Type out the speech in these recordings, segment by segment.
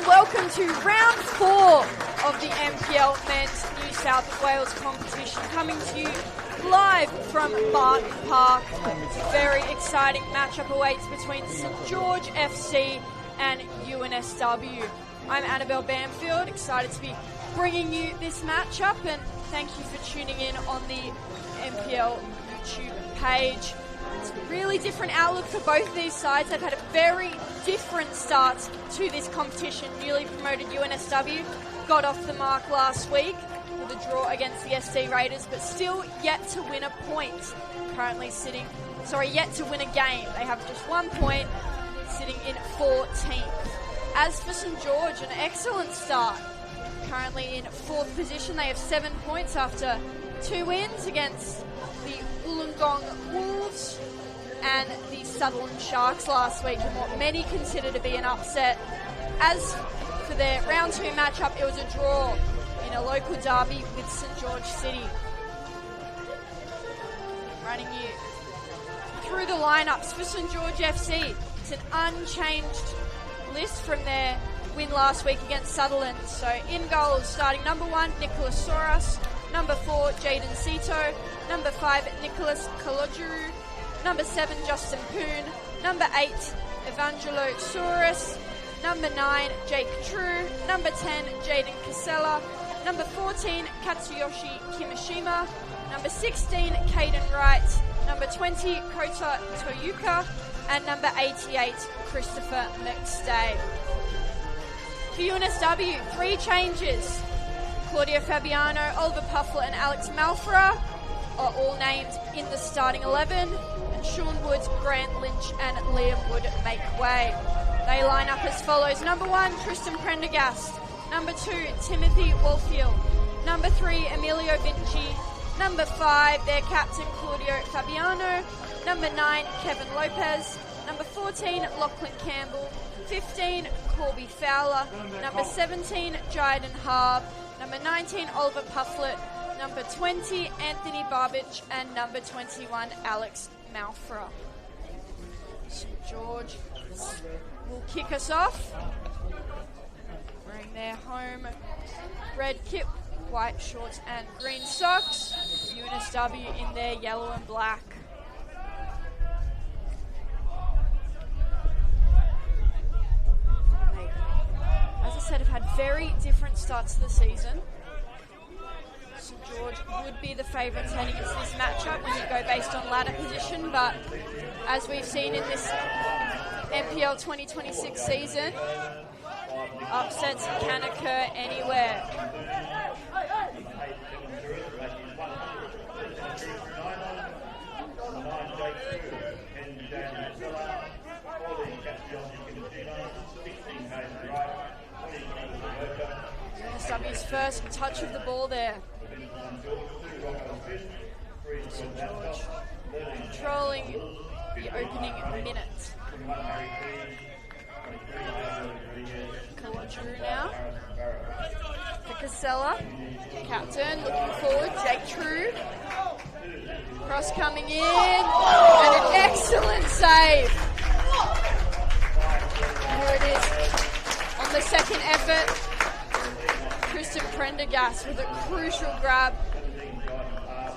Welcome to round 4 of the NPL Men's New South Wales competition, coming to you live from Barton Park. A very exciting matchup awaits between St George FC and UNSW. I'm Annabelle Bamfield, excited to be bringing you this matchup, and thank you for tuning in on the NPL YouTube page. It's a really different outlook for both of these sides. They've had a very different start to this competition. Newly promoted UNSW got off the mark last week with a draw against the SD Raiders, but still yet to win a point. Currently yet to win a game. They have just 1 point, sitting in 14th. As for St George, an excellent start. Currently in 4th position, they have 7 points after 2 wins against the Wollongong Wolves and the Sutherland Sharks last week, in what many consider to be an upset. As for their round 2 matchup, it was a draw in a local derby with St George City. Running you through the lineups for St George FC. It's an unchanged list from their win last week against Sutherland. So in goals, starting number 1, Nicholas Soros. Number 4, Jaden Sito. Number 5, Nicholas Kalojuru. Number 7, Justin Poon. Number 8, Evangelo Soros. Number 9, Jake True. Number 10, Jaden Casella. Number 14, Katsuyoshi Kimishima. Number 16, Caden Wright. Number 20, Kota Toyuka. And number 88, Christopher McStay. For UNSW, 3 changes. Claudio Fabiano, Oliver Puffler and Alex Malfra are all named in the starting 11, and Sean Woods, Grant Lynch and Liam Wood make way. They line up as follows. Number 1, Tristan Prendergast. Number 2, Timothy Wolfield. Number 3, Emilio Vinci. Number 5, their captain Claudio Fabiano. Number 9, Kevin Lopez. Number 14, Lachlan Campbell. 15, Corby Fowler. Number 17, Jayden Harb. Number 19, Oliver Pufflet. Number 20, Anthony Barbich. And number 21, Alex Malfra. St George will kick us off. Wearing their home red kit, white shorts and green socks. UNSW in their yellow and black. As I said, have had very different starts to the season. St George would be the favourites heading into this matchup when you go based on ladder position, but as we've seen in this NPL 2026 season, upsets can occur anywhere. UNSW's first touch of the ball there. St George controlling the opening minute. Kalajuru now. For Casella. Captain looking forward. Jake True. Cross coming in. And an excellent save. There it is. On the second effort. Tristan Prendergast with a crucial grab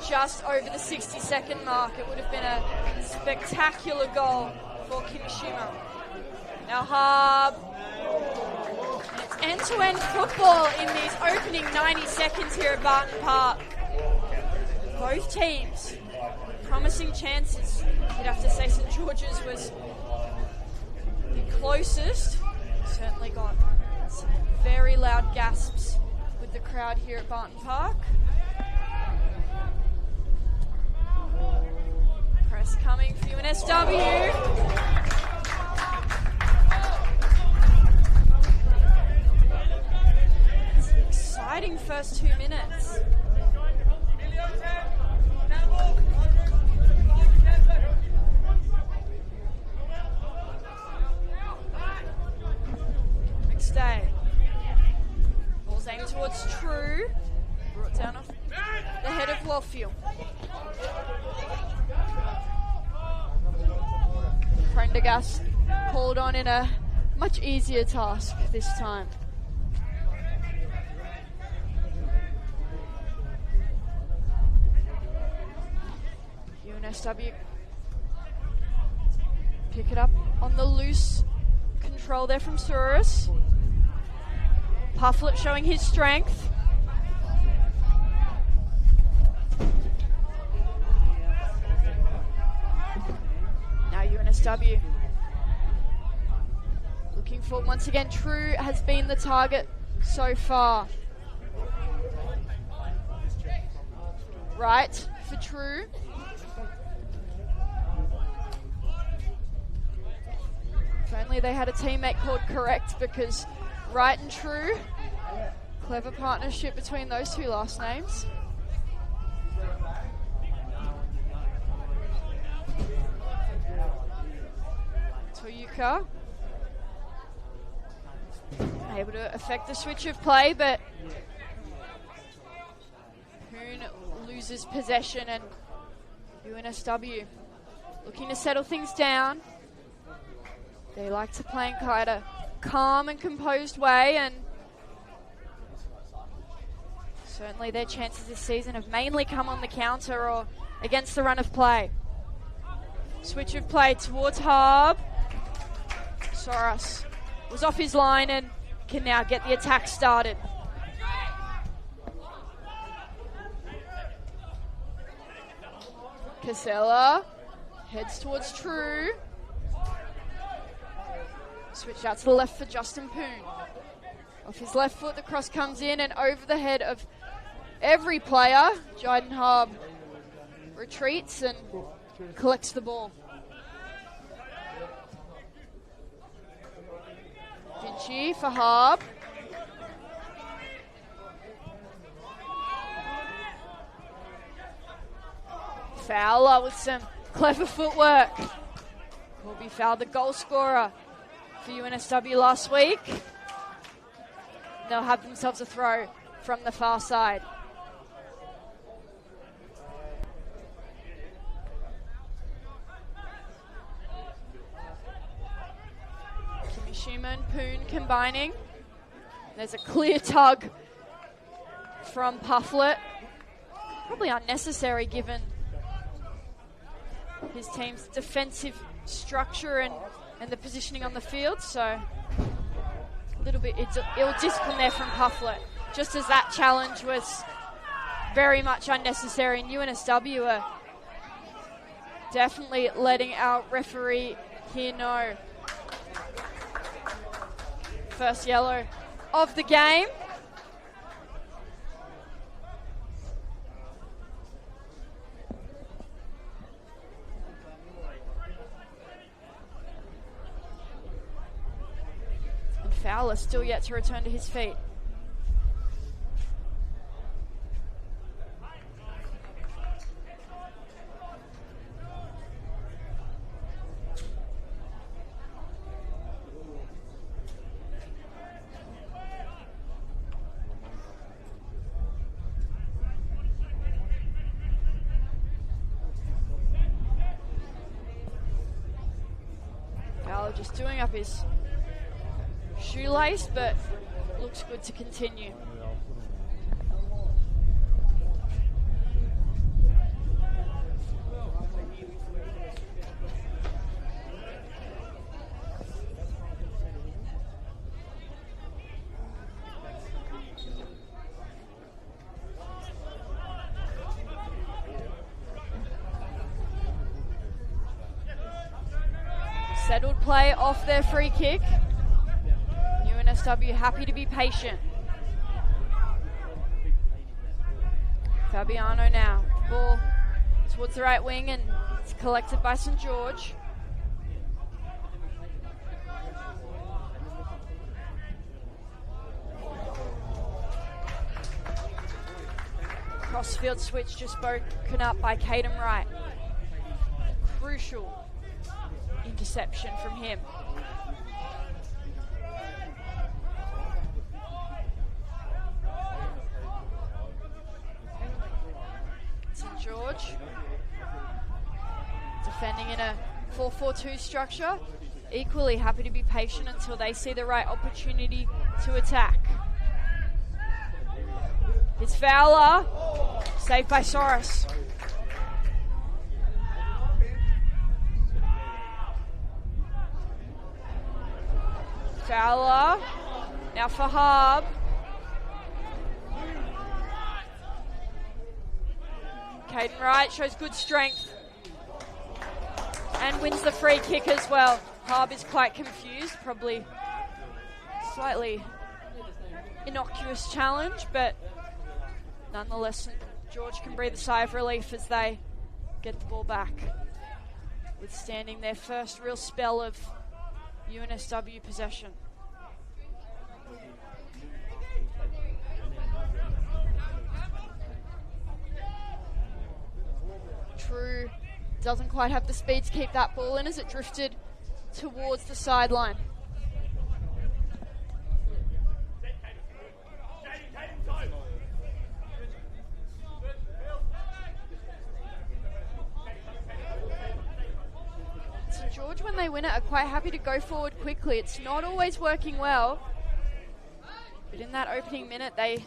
just over the 60-second mark. It would have been a spectacular goal for Kimishima. Now Harb. And it's end-to-end football in these opening 90 seconds here at Barton Park. Both teams promising chances. You'd have to say St George's was the closest. Certainly got some very loud gasps with the crowd here at Barton Park. Press coming for UNSW. It's an exciting first 2 minutes. Belfield. Prendergast called on in a much easier task this time. UNSW pick it up on the loose control there from Souris. Pufflet showing his strength. Now UNSW looking for, once again, True has been the target so far. Right for True. If only they had a teammate called correct, because Right and True, clever partnership between those two last names. Toyuka able to affect the switch of play, but Poon loses possession, and UNSW looking to settle things down. They like to play in kind of calm and composed way, and certainly their chances this season have mainly come on the counter or against the run of play. Switch of play towards Harb. Soros was off his line and can now get the attack started. Casella heads towards True. Switch out to the left for Justin Poon. Off his left foot, the cross comes in and over the head of every player. Jyden Harb retreats and collects the ball. Vinci for Harb. Fowler with some clever footwork. Corby Fowler, the goal scorer for UNSW last week. They'll have themselves a throw from the far side. Kimishima and Poon combining. There's a clear tug from Pufflet. Probably unnecessary given his team's defensive structure and the positioning on the field, so a little bit ill discipline there from Pufflet, just as that challenge was very much unnecessary, and UNSW are definitely letting our referee here know. First yellow of the game. Fowler still yet to return to his feet. Fowler just doing up his shoelace, but looks good to continue. Settled play off their free kick. UNSW happy to be patient. Fabiano now. Ball towards the right wing and it's collected by St. George. Crossfield switch just broken up by Caden Wright. Crucial interception from him. George. Defending in a 4-4-2 structure. Equally happy to be patient until they see the right opportunity to attack. It's Fowler. Saved by Soros. Fowler. Now for Harb. Caden Wright shows good strength and wins the free kick as well. Harb is quite confused, probably slightly innocuous challenge, but nonetheless, George can breathe a sigh of relief as they get the ball back, withstanding their first real spell of UNSW possession. True doesn't quite have the speed to keep that ball in as it drifted towards the sideline. St. George, when they win it, are quite happy to go forward quickly. It's not always working well, but in that opening minute, they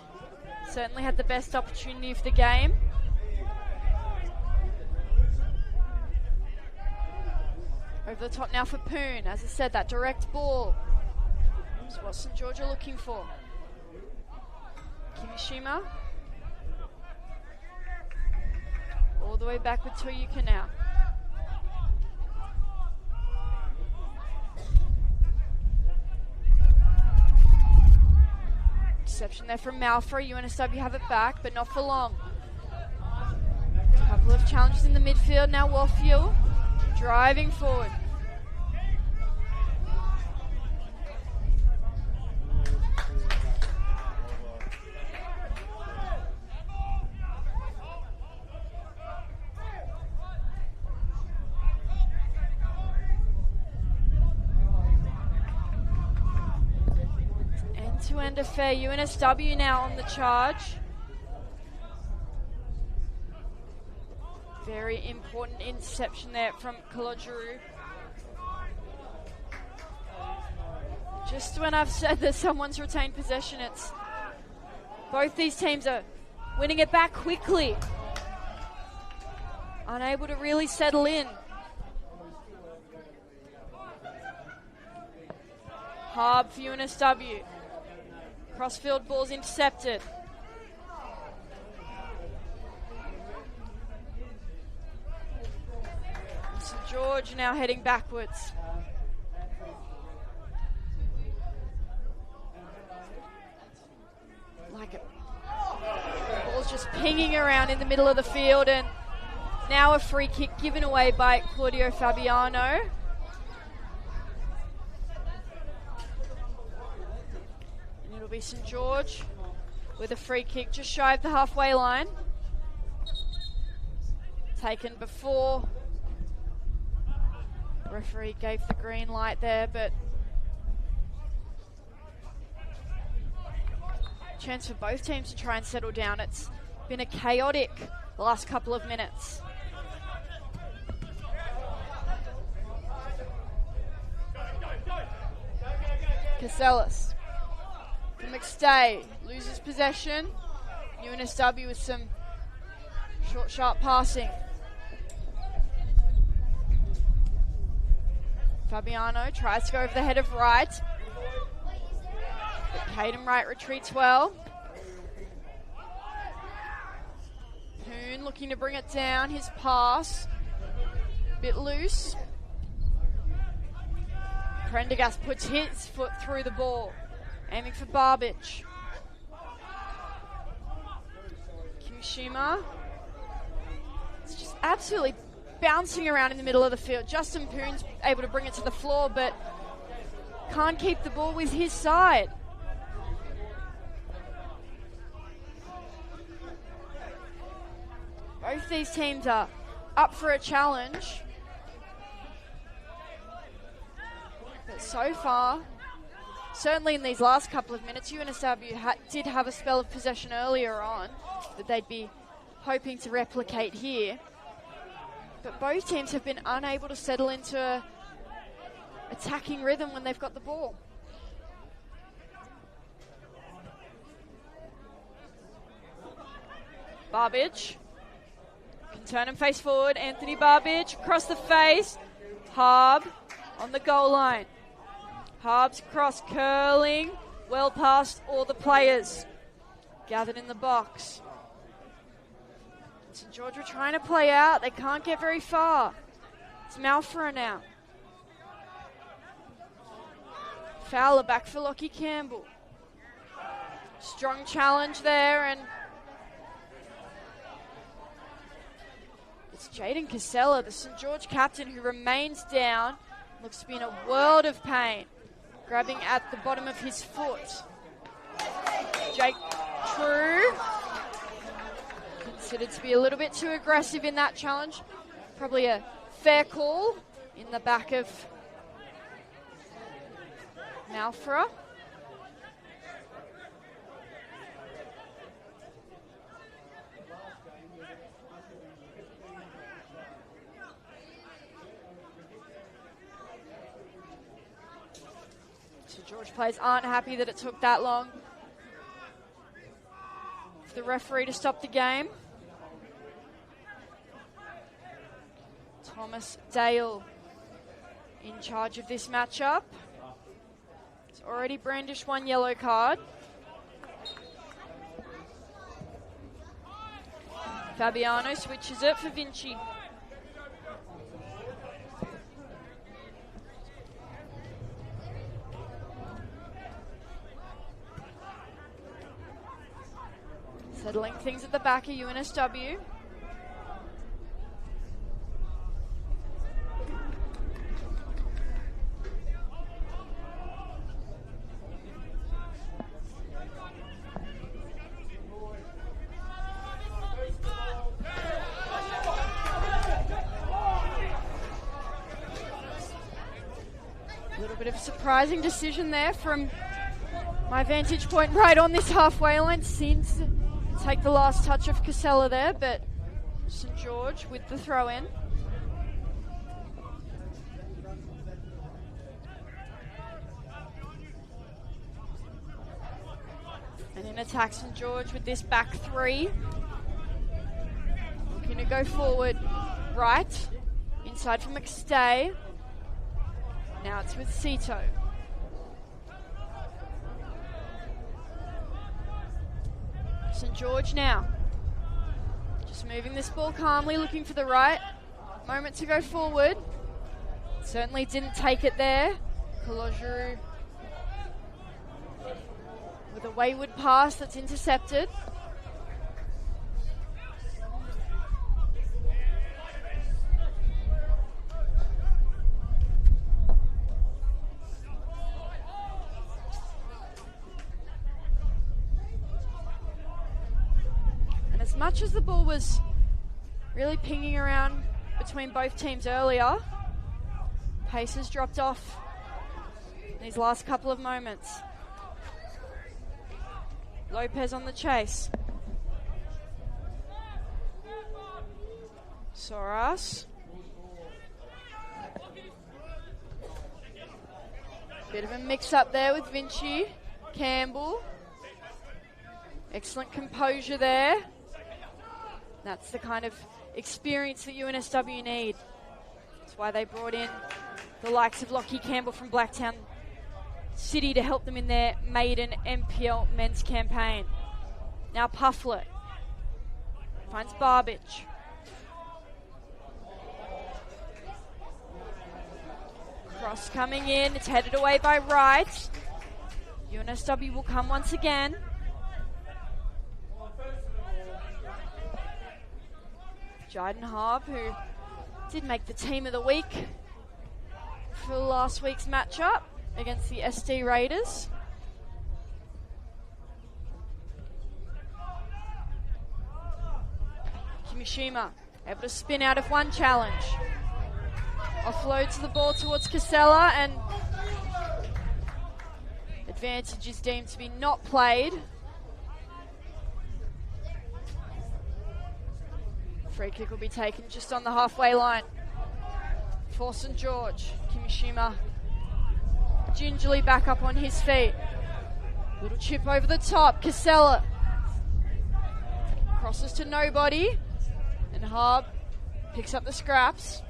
certainly had the best opportunity of the game. Over the top now for Poon. As I said, that direct ball is what St. George are looking for. Kimishima. All the way back with Toyuka now. Deception there from Malfra. UNSW have it back, but not for long. A couple of challenges in the midfield. Now Warfield driving forward. End-to-end affair. UNSW now on the charge. Very important interception there from Kalojuru. Just when I've said that someone's retained possession, it's both these teams are winning it back quickly. Unable to really settle in. Harb for UNSW. Crossfield ball's intercepted. St. George now heading backwards. Like it. The ball's just pinging around in the middle of the field, and now a free kick given away by Claudio Fabiano. And it'll be St. George with a free kick just shy of the halfway line. Taken before the referee gave the green light there, but chance for both teams to try and settle down. It's been a chaotic last couple of minutes. Casellas for McStay, loses possession. UNSW with some short, sharp passing. Fabiano tries to go over the head of Wright. But Caden Wright retreats well. Poon looking to bring it down. His pass, bit loose. Prendergast puts his foot through the ball, aiming for Barbich. Kimishima. It's just absolutely bouncing around in the middle of the field. Justin Poon's able to bring it to the floor, but can't keep the ball with his side. Both these teams are up for a challenge. But so far, certainly in these last couple of minutes, UNSW did have a spell of possession earlier on that they'd be hoping to replicate here. But both teams have been unable to settle into a attacking rhythm when they've got the ball. Barbage can turn and face forward. Anthony Barbage across the face. Harb on the goal line. Harb's cross curling well past all the players gathered in the box. St George were trying to play out. They can't get very far. It's Malfra now. Fowler back for Lockie Campbell. Strong challenge there, and it's Jaden Casella, the St George captain, who remains down. Looks to be in a world of pain, grabbing at the bottom of his foot. Jake True, considered to be a little bit too aggressive in that challenge. Probably a fair call in the back of Malfra. So George players aren't happy that it took that long for the referee to stop the game. Thomas Dale in charge of this matchup. He's already brandished one yellow card. Fabiano switches it for Vinci. Settling things at the back of UNSW. A little bit of a surprising decision there from my vantage point right on this halfway line. Seems to take the last touch of Casella there, but St George with the throw in. And in attack St George with this back three. Looking to go forward. Right. Inside for McStay. Now it's with Cito. St George now. Just moving this ball calmly, looking for the right moment to go forward. Certainly didn't take it there. Kalojuru with a wayward pass that's intercepted. As much as the ball was really pinging around between both teams earlier, pace has dropped off in these last couple of moments. Lopez on the chase. Soros. Bit of a mix-up there with Vinci. Campbell. Excellent composure there. That's the kind of experience that UNSW need. That's why they brought in the likes of Lockie Campbell from Blacktown City to help them in their maiden NPL men's campaign. Now Pufflet finds Barbage. Cross coming in, it's headed away by Wright. UNSW will come once again. Jayden Harb, who did make the team of the week for last week's matchup against the SD Raiders. Kimishima able to spin out of one challenge. Offloads the ball towards Casella, and advantage is deemed to be not played. Free kick will be taken just on the halfway line for St. George. Kimishima gingerly back up on his feet. Little chip over the top. Casella crosses to nobody. And Harb picks up the scraps.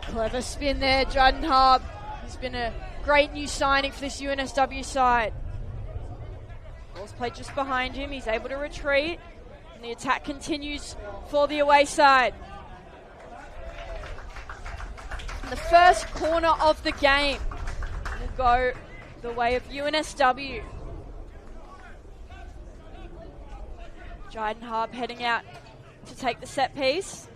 Clever spin there, Jayden Harb. He's been a great new signing for this UNSW side. Ball's played just behind him. He's able to retreat. And the attack continues for the away side. And the first corner of the game will go the way of UNSW. Jayden Harb heading out to take the set piece.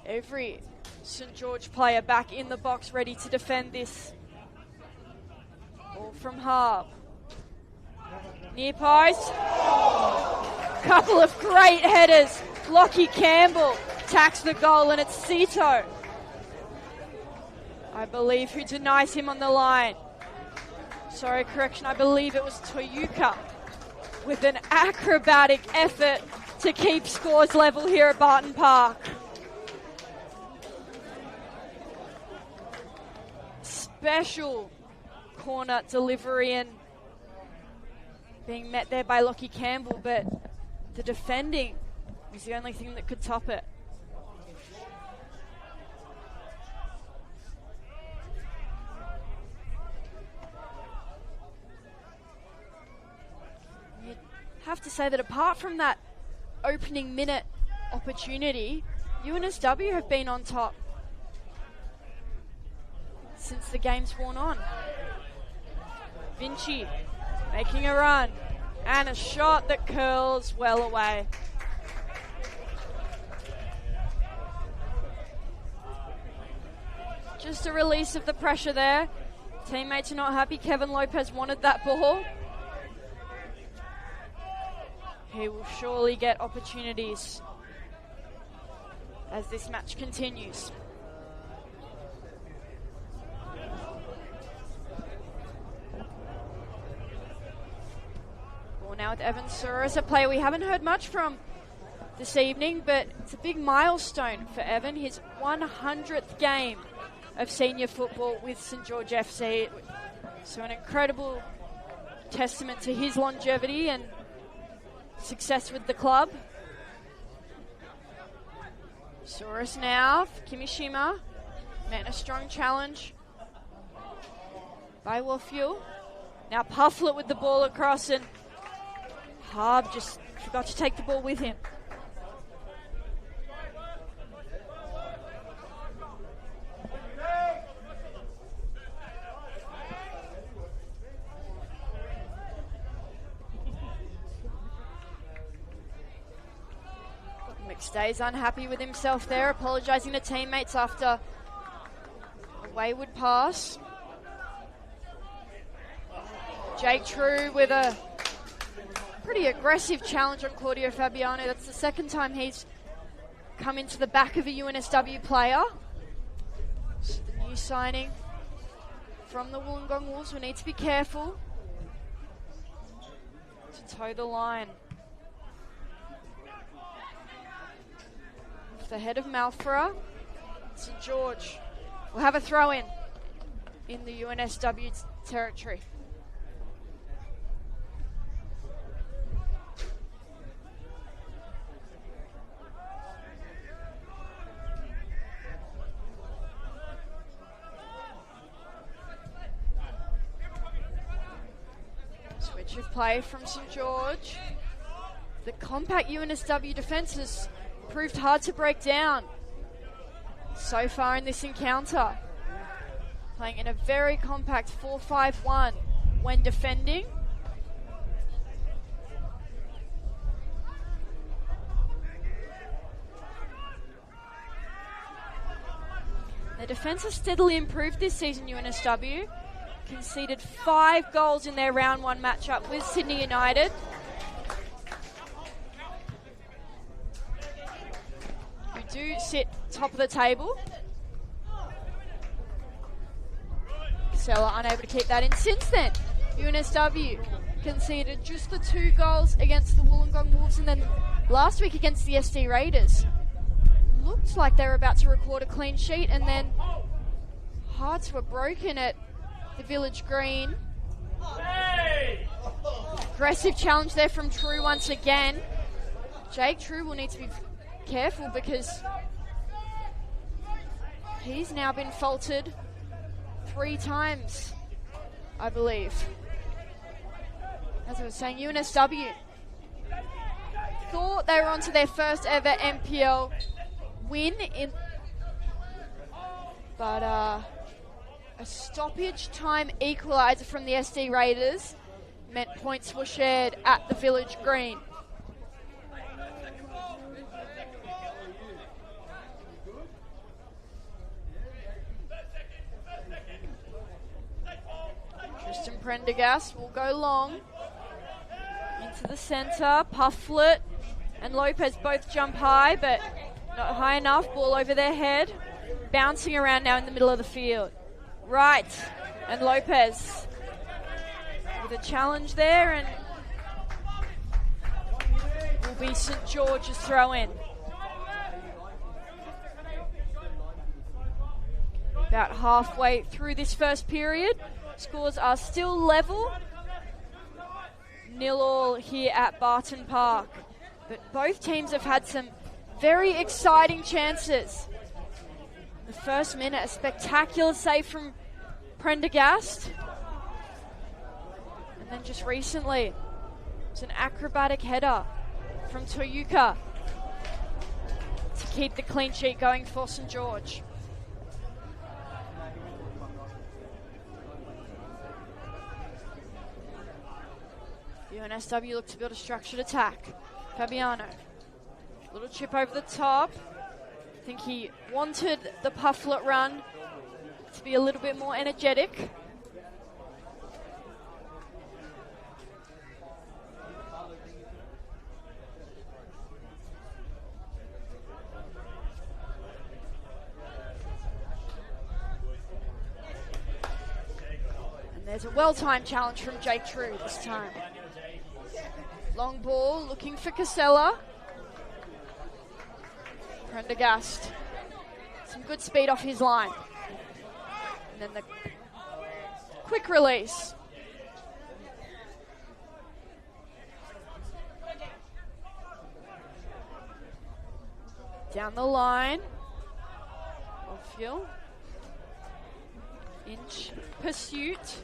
Every St. George player back in the box ready to defend this. Ball from Harb. Near post. Couple of great headers. Lockie Campbell tacks the goal, and it's Sito, I believe, who denies him on the line. Sorry, correction, I believe it was Toyuka with an acrobatic effort to keep scores level here at Barton Park. Special corner delivery and being met there by Lockie Campbell, but the defending was the only thing that could top it. You'd have to say that apart from that opening minute opportunity, UNSW have been on top since the game's worn on. Vinci making a run and a shot that curls well away. Just a release of the pressure there. Teammates are not happy. Kevin Lopez wanted that ball. He will surely get opportunities as this match continues. Now with Evan Souris, a player we haven't heard much from this evening, but it's a big milestone for Evan, his 100th game of senior football with St. George FC. So an incredible testament to his longevity and success with the club. Souris now for Kimishima. Met a strong challenge by Wolfuel. Now Pufflet with the ball across, and Harb just forgot to take the ball with him. McStay's unhappy with himself there, apologising to teammates after a wayward pass. Jake True with a pretty aggressive challenge on Claudio Fabiano. That's the second time he's come into the back of a UNSW player. So the new signing from the Wollongong Wolves will need to be careful to toe the line. Off the head of Malfra, St. George will have a throw-in in the UNSW territory. Switch of play from St. George. The compact UNSW defence has proved hard to break down so far in this encounter. Playing in a very compact 4-5-1 when defending. The defence has steadily improved this season, UNSW. Conceded 5 goals in their round 1 matchup with Sydney United. Who do sit top of the table. Casella unable to keep that in. Since then, UNSW conceded just the 2 goals against the Wollongong Wolves, and then last week against the SD Raiders. Looked like they were about to record a clean sheet, and then hearts were broken at the Village Green. Aggressive challenge there from True once again. Jake True will need to be careful because he's now been faulted 3 times, I believe. As I was saying, UNSW thought they were onto their first ever NPL win, but a stoppage time equaliser from the SD Raiders meant points were shared at the Village Green. Tristan Prendergast will go long into the centre. Pufflet and Lopez both jump high, but not high enough. Ball over their head. Bouncing around now in the middle of the field. Right, and Lopez with a challenge there, and will be St George's throw in. About halfway through this first period. Scores are still level. 0-0 here at Barton Park. But both teams have had some very exciting chances. The first minute, a spectacular save from Prendergast. And then just recently, it's an acrobatic header from Toyuka to keep the clean sheet going for St George. UNSW look to build a structured attack. Fabiano, little chip over the top. I think he wanted the Pufflet run to be a little bit more energetic. And there's a well-timed challenge from Jake True this time. Long ball, looking for Casella. Prendergast. Some good speed off his line. And then the quick release. Down the line. Oldfield. Inch pursuit.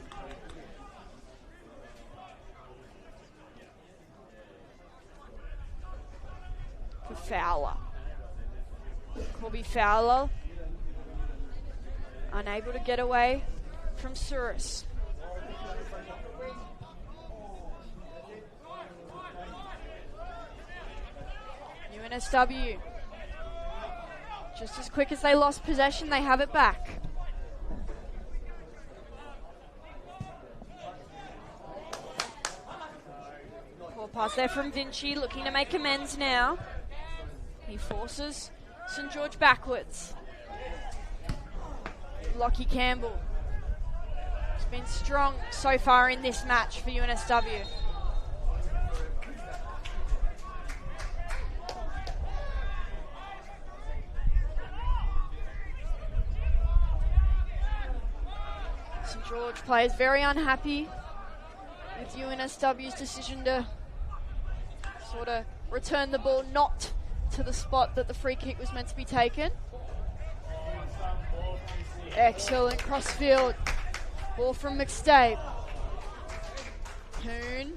For Fowler. Corby Fowler unable to get away from Souris. UNSW, just as quick as they lost possession, they have it back. Poor pass there from Vinci, looking to make amends now. He forces St George backwards. Lockie Campbell has been strong so far in this match for UNSW. St George players very unhappy with UNSW's decision to sort of return the ball not to the spot that the free kick was meant to be taken. Excellent crossfield. Ball from McStabe. Coon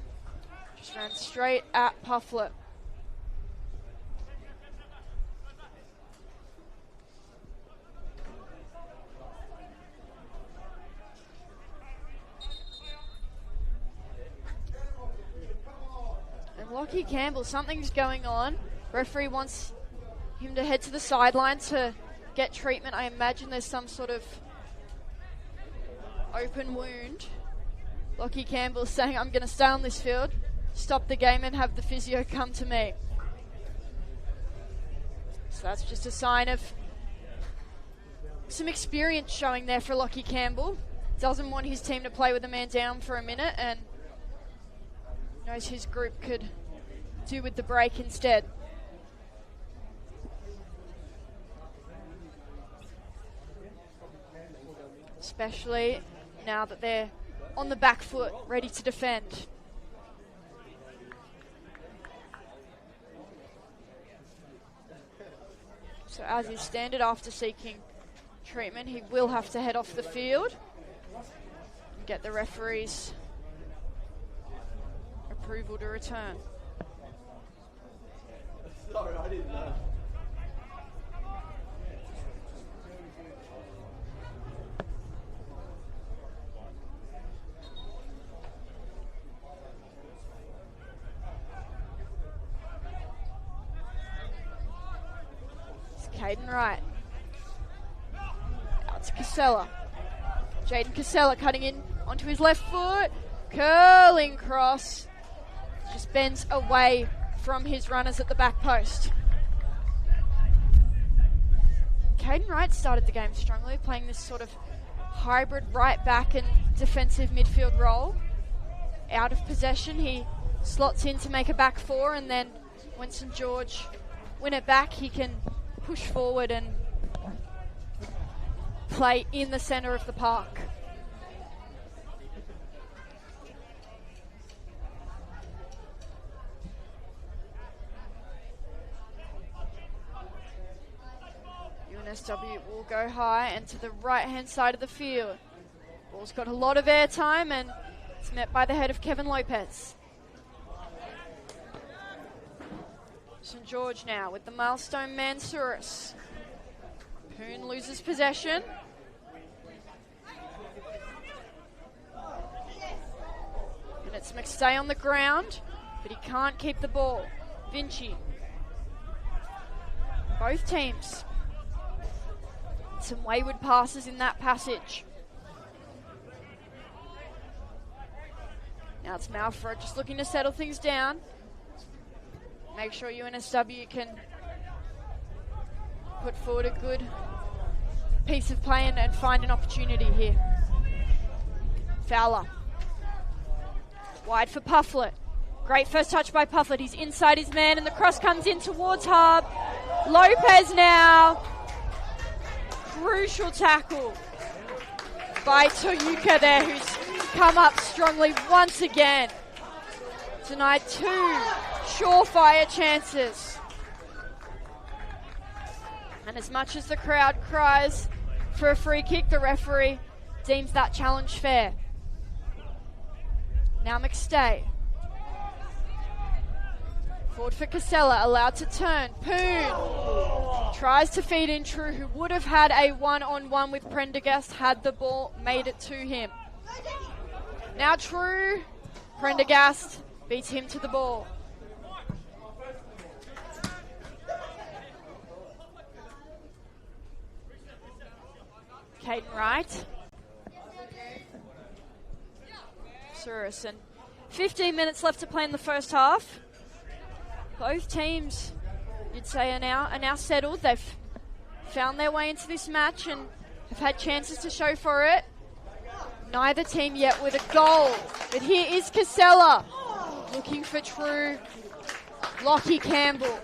just ran straight at Pufflet. And Lockie Campbell, something's going on. Referee wants him to head to the sideline to get treatment. I imagine there's some sort of open wound. Lockie Campbell's saying, I'm going to stay on this field, stop the game and have the physio come to me. So that's just a sign of some experience showing there for Lockie Campbell. Doesn't want his team to play with a man down for a minute and knows his group could do with the break instead. Especially now that they're on the back foot, ready to defend. So as is standard, after seeking treatment, he will have to head off the field and get the referee's approval to return. Sorry, I didn't know. Caden Wright. Out to Casella. Jaden Casella cutting in onto his left foot. Curling cross. Just bends away from his runners at the back post. Caden Wright started the game strongly, playing this sort of hybrid right back and defensive midfield role. Out of possession, he slots in to make a back four, and then when St George win it back, he can push forward and play in the centre of the park. UNSW will go high and to the right-hand side of the field. Ball's got a lot of airtime and it's met by the head of Kevin Lopez. St George now with the milestone man, Souris. Poon loses possession. And it's McStay on the ground, but he can't keep the ball. Vinci. Both teams. Some wayward passes in that passage. Now it's Malford just looking to settle things down. Make sure UNSW can put forward a good piece of play and find an opportunity here. Fowler. Wide for Pufflet. Great first touch by Pufflet. He's inside his man and the cross comes in towards Harb. Lopez now. Crucial tackle by Toyuka there, who's come up strongly once again. Denied two surefire chances. And as much as the crowd cries for a free kick, the referee deems that challenge fair. Now McStay. Forward for Casella, allowed to turn. Poon tries to feed in True, who would have had a one-on-one with Prendergast had the ball made it to him. Now True, Prendergast beats him to the ball. Caden Wright. Souris, and 15 minutes left to play in the first half. Both teams, you'd say, are now settled. They've found their way into this match and have had chances to show for it. Neither team yet with a goal. But here is Casella looking for True. Lockie Campbell.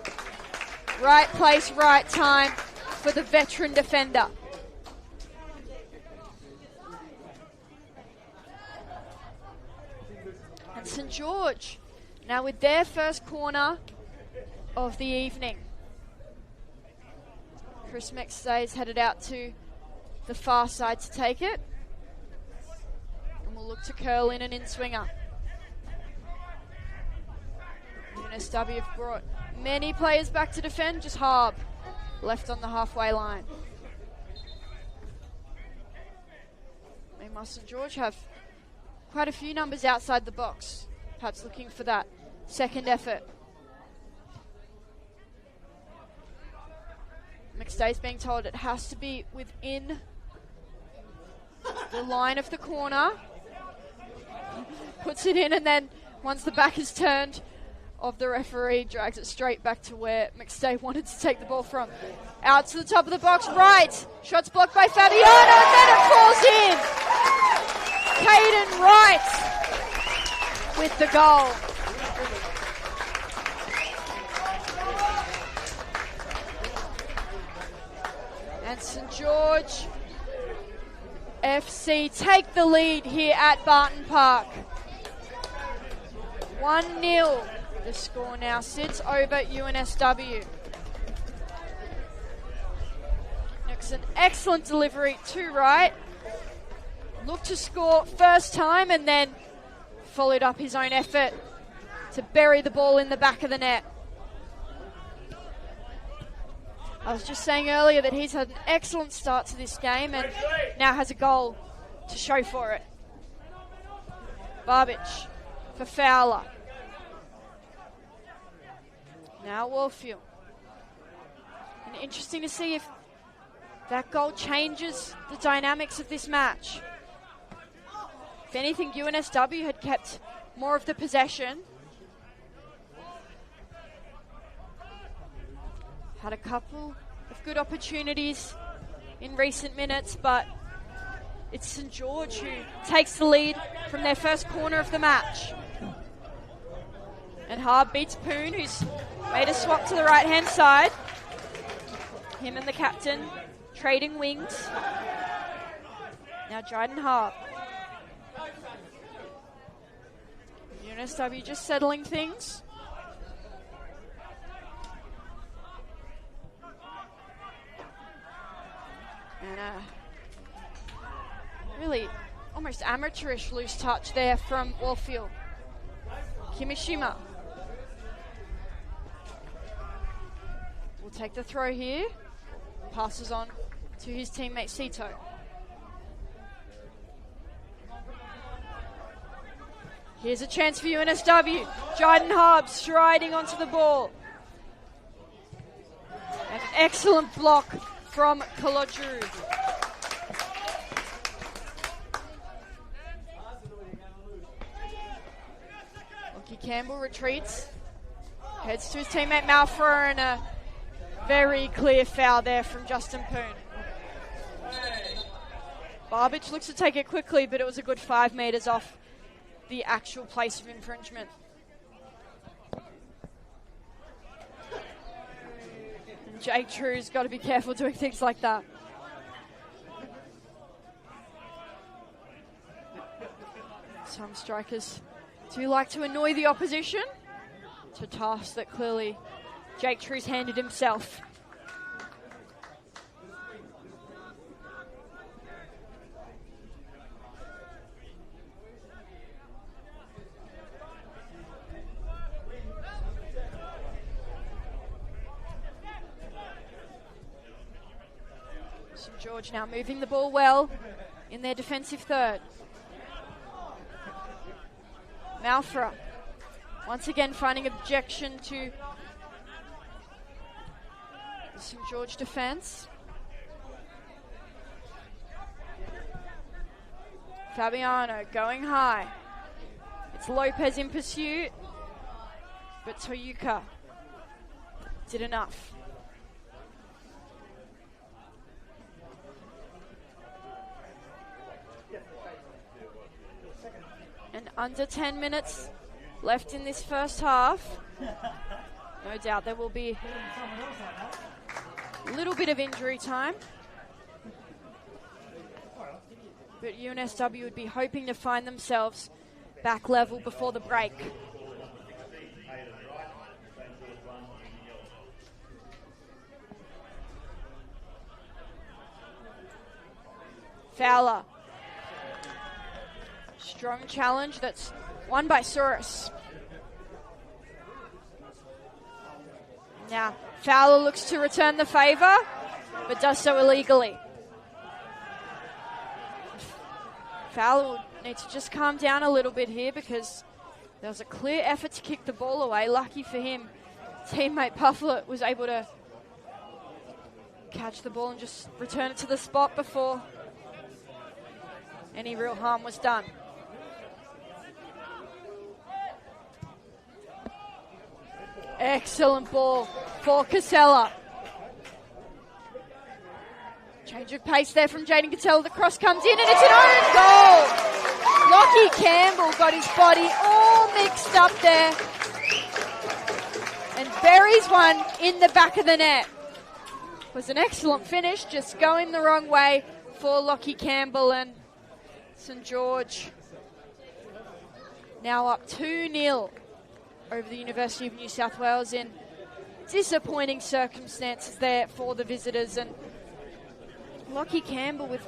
Right place, right time for the veteran defender. And St George now with their first corner of the evening. Chris McStay's headed out to the far side to take it. And we'll look to curl in an in-swinger. UNSW have brought many players back to defend, just Harb left on the halfway line. Meanwhile, St George have quite a few numbers outside the box, perhaps looking for that second effort. McStay's being told it has to be within the line of the corner. Puts it in, and then once the back is turned of the referee, drags it straight back to where McStay wanted to take the ball from. Out to the top of the box, right. Shots blocked by Fabiano, and then it falls in. Caden Wright with the goal. And St. George FC take the lead here at Barton Park. 1-0. The score now sits over UNSW. Next, an excellent delivery to Wright. Looked to score first time and then followed up his own effort to bury the ball in the back of the net. I was just saying earlier that he's had an excellent start to this game and now has a goal to show for it. Barbich for Fowler. Now Warfield. And interesting to see if that goal changes the dynamics of this match. If anything, UNSW had kept more of the possession. Had a couple of good opportunities in recent minutes, but it's St. George who takes the lead from their first corner of the match. And Harb beats Poon, who's made a swap to the right-hand side. Him and the captain trading wings. Now Dryden Harb. UNSW just settling things. And really almost amateurish loose touch there from Warfield. Kimishima will take the throw here. Passes on to his teammate Sito. Here's a chance for UNSW. Dryden Harb striding onto the ball. An excellent block from Kalodru. Lockie Campbell retreats. Heads to his teammate Malfra, and a very clear foul there from Justin Poon. Barbich looks to take it quickly, but it was a good 5 metres off the actual place of infringement. And Jake True's got to be careful doing things like that. Some strikers do like to annoy the opposition. It's a task that clearly Jake True's handed himself. St. George now moving the ball well in their defensive third. Malfra once again finding objection to the St. George defense. Fabiano going high. It's Lopez in pursuit, but Toyuka did enough. And under 10 minutes left in this first half. No doubt there will be a little bit of injury time. But UNSW would be hoping to find themselves back level before the break. Fowler. Strong challenge that's won by Soros. Now, Fowler looks to return the favour, but does so illegally. Fowler will need to just calm down a little bit here because there was a clear effort to kick the ball away. Lucky for him, teammate Pufflet was able to catch the ball and just return it to the spot before any real harm was done. Excellent ball for Casella. Change of pace there from Jaden Casella. The cross comes in and it's an own goal. Lockie Campbell got his body all mixed up there and buries one in the back of the net. It was an excellent finish, just going the wrong way for Lockie Campbell, and St George now up 2-0 over the University of New South Wales in disappointing circumstances there for the visitors. And Lockie Campbell, with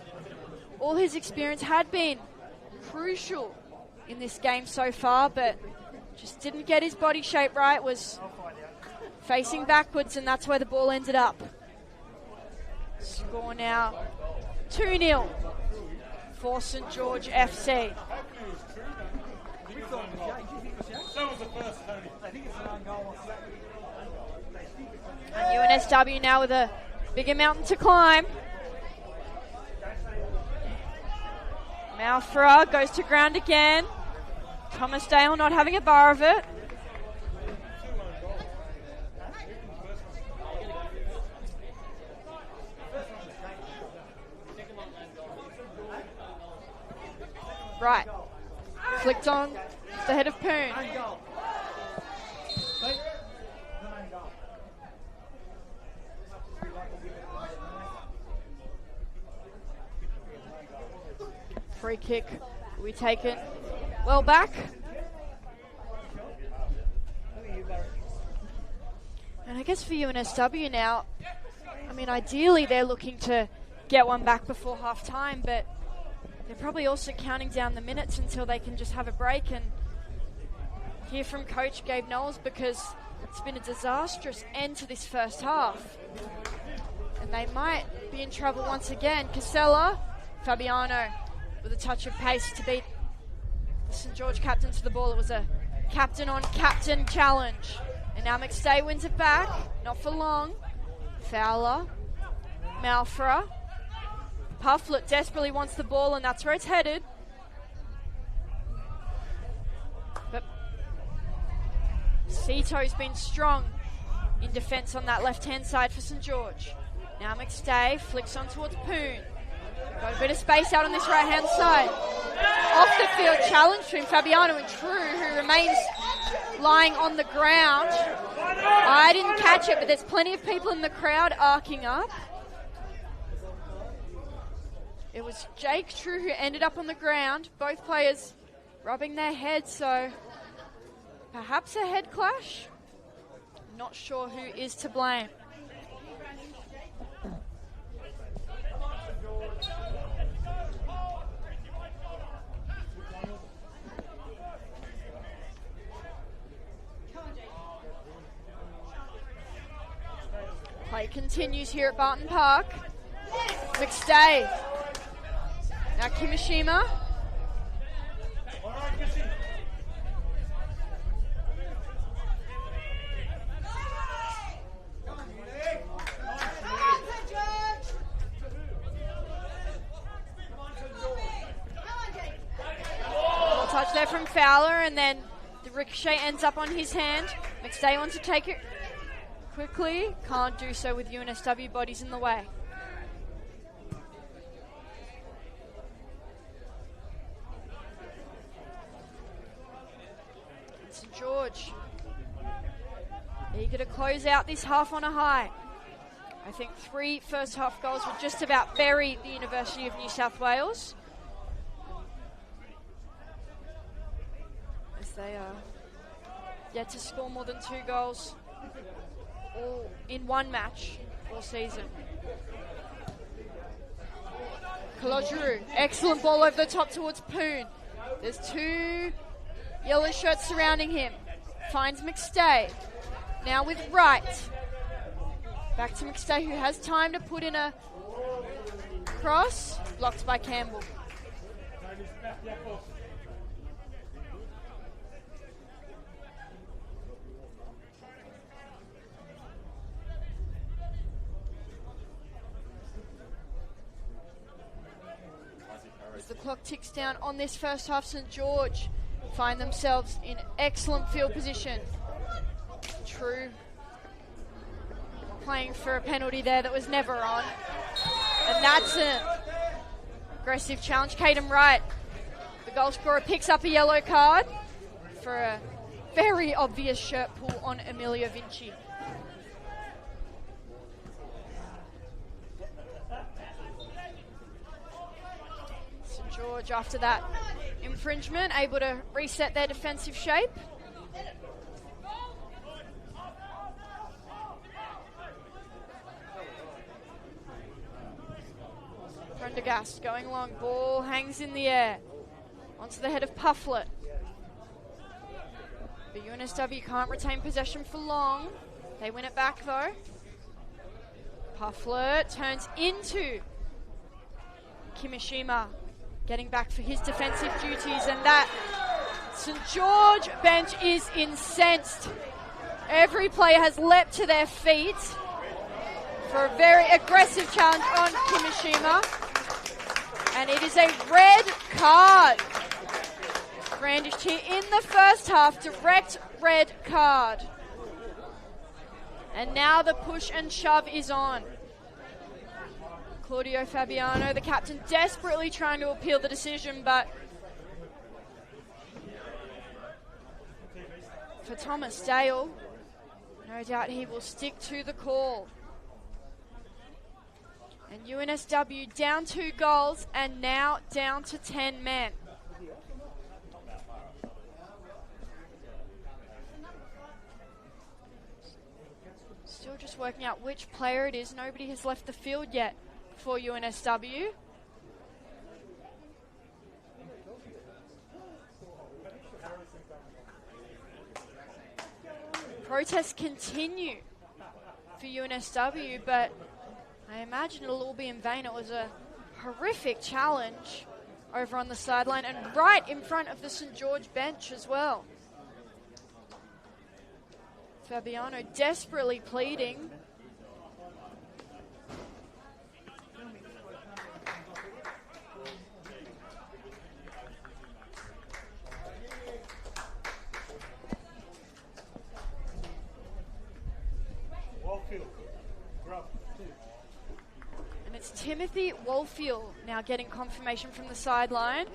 all his experience, had been crucial in this game so far, but just didn't get his body shape right, was facing backwards, and that's where the ball ended up. Score now 2-0 for St George FC. And UNSW now with a bigger mountain to climb. Malfra goes to ground again. Thomas Dale not having a bar of it. Right. Flicked on the head of Poon. Free kick. We take it well back. And I guess for UNSW now, I mean, ideally they're looking to get one back before half time, but they're probably also counting down the minutes until they can just have a break and hear from Coach Gabe Knowles, because it's been a disastrous end to this first half. And they might be in trouble once again. Casella, Fabiano with a touch of pace to beat the St George captain to the ball. It was a captain-on-captain challenge. And now McStay wins it back. Not for long. Fowler. Malfra. Pufflet desperately wants the ball, and that's where it's headed. But Cito's been strong in defence on that left-hand side for St George. Now McStay flicks on towards Poon. Got a bit of space out on this right-hand side. Off the field challenge between Fabiano and True, who remains lying on the ground. I didn't catch it, but there's plenty of people in the crowd arcing up. It was Jake True who ended up on the ground. Both players rubbing their heads, so perhaps a head clash. Not sure who is to blame. Play continues here at Barton Park. McStay. Now Kimishima. Ball touch there from Fowler, and then the ricochet ends up on his hand. McStay wants to take it quickly. Can't do so with UNSW bodies in the way. St George eager to close out this half on a high. I think 3 first half goals would just about bury the University of New South Wales, as they are yet to score more than 2 goals all in one match all season. Kalojuru, excellent ball over the top towards Poon. There's 2 yellow shirts surrounding him. Finds McStay. Now with Wright. Back to McStay, who has time to put in a cross. Blocked by Campbell. As the clock ticks down on this first half, St George find themselves in excellent field position. True. Playing for a penalty there that was never on. And that's an aggressive challenge. Caden Wright, the goal scorer, picks up a yellow card for a very obvious shirt pull on Amelia Vinci. St George, after that infringement, able to reset their defensive shape. Prendergast going along, ball hangs in the air onto the head of Pufflet. But UNSW can't retain possession for long. They win it back though. Pufflet turns into Kimishima, getting back for his defensive duties, and that St George bench is incensed. Every player has leapt to their feet for a very aggressive challenge on Kimishima. And it is a red card. Brandished here in the first half, direct red card. And now the push and shove is on. Claudio Fabiano, the captain, desperately trying to appeal the decision, but for Thomas Dale, no doubt he will stick to the call. And UNSW down 2 goals and now down to 10 men. Still just working out which player it is. Nobody has left the field yet for UNSW. Protests continue for UNSW, but I imagine it'll all be in vain. It was a horrific challenge over on the sideline and right in front of the St George bench as well. Fabiano desperately pleading. And it's Timothy Wolfield now getting confirmation from the sideline,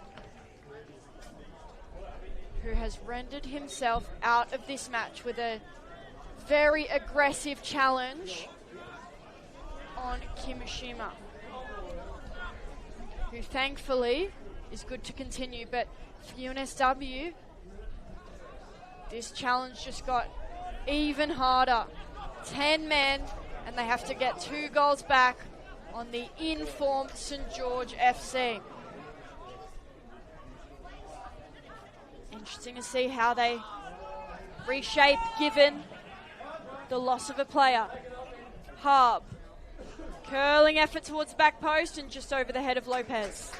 who has rendered himself out of this match with a very aggressive challenge on Kimishima, who thankfully is good to continue. But for UNSW, this challenge just got even harder. 10 men, and they have to get 2 goals back on the informed St George FC. Interesting to see how they reshape given the loss of a player. Harb, curling effort towards back post and just over the head of Lopez.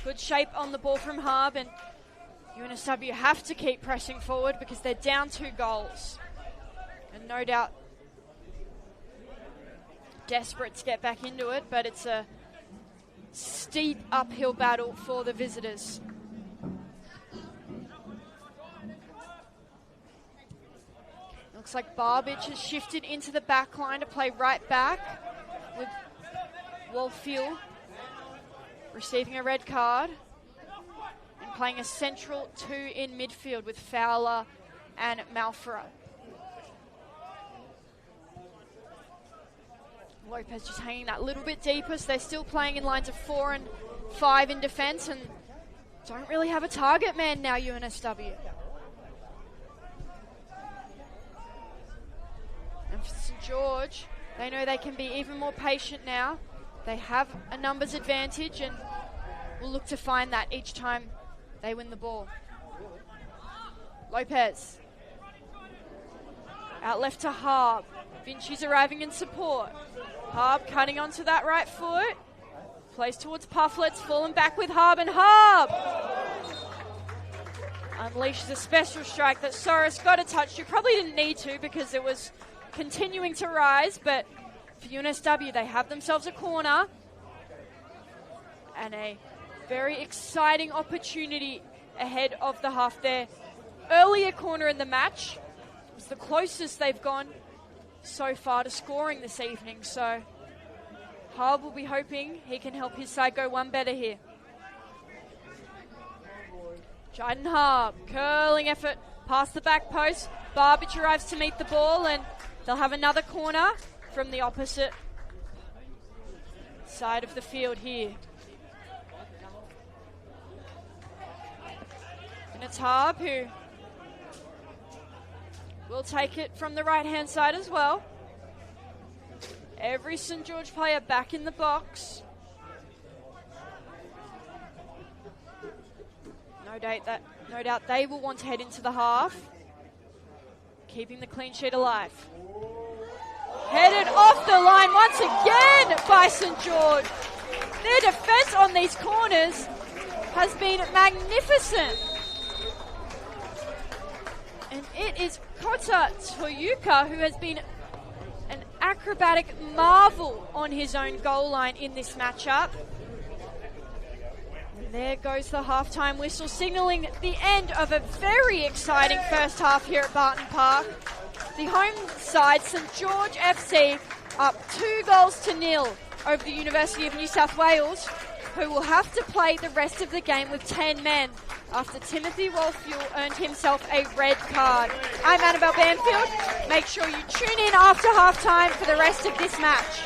Good shape on the ball from Harb, and UNSW have to keep pressing forward because they're down 2 goals. And no doubt desperate to get back into it, but it's a steep uphill battle for the visitors. Looks like Barbage has shifted into the back line to play right back, with Wolfield receiving a red card and playing a central 2 in midfield with Fowler and Malfora. Lopez just hanging that little bit deeper, so they're still playing in lines of 4 and 5 in defence and don't really have a target man now, UNSW. And for St George, they know they can be even more patient now. They have a numbers advantage and will look to find that each time they win the ball. Lopez. Out left to Harb. Vinci's arriving in support. Harb cutting onto that right foot. Plays towards Pufflet's, fallen back with Harb, and Harb unleashes a special strike that Soros got a touch to. Probably didn't need to because it was continuing to rise, but for UNSW, they have themselves a corner and a very exciting opportunity ahead of the half. Their earlier corner in the match It's the closest they've gone so far to scoring this evening. So Harb will be hoping he can help his side go one better here. Jayden Harb, curling effort past the back post. Barbage arrives to meet the ball, and they'll have another corner from the opposite side of the field here. And it's Harb who will take it from the right-hand side as well. Every St. George player back in the box. No doubt they will want to head into the half, keeping the clean sheet alive. Headed off the line once again by St. George. Their defence on these corners has been magnificent. And it is Kota Toyuka who has been an acrobatic marvel on his own goal line in this matchup. There goes the halftime whistle, signalling the end of a very exciting first half here at Barton Park. The home side, St. George FC, up 2-0 over the University of New South Wales, who will have to play the rest of the game with 10 men after Timothy Wolfuel earned himself a red card. I'm Annabelle Banfield. Make sure you tune in after halftime for the rest of this match.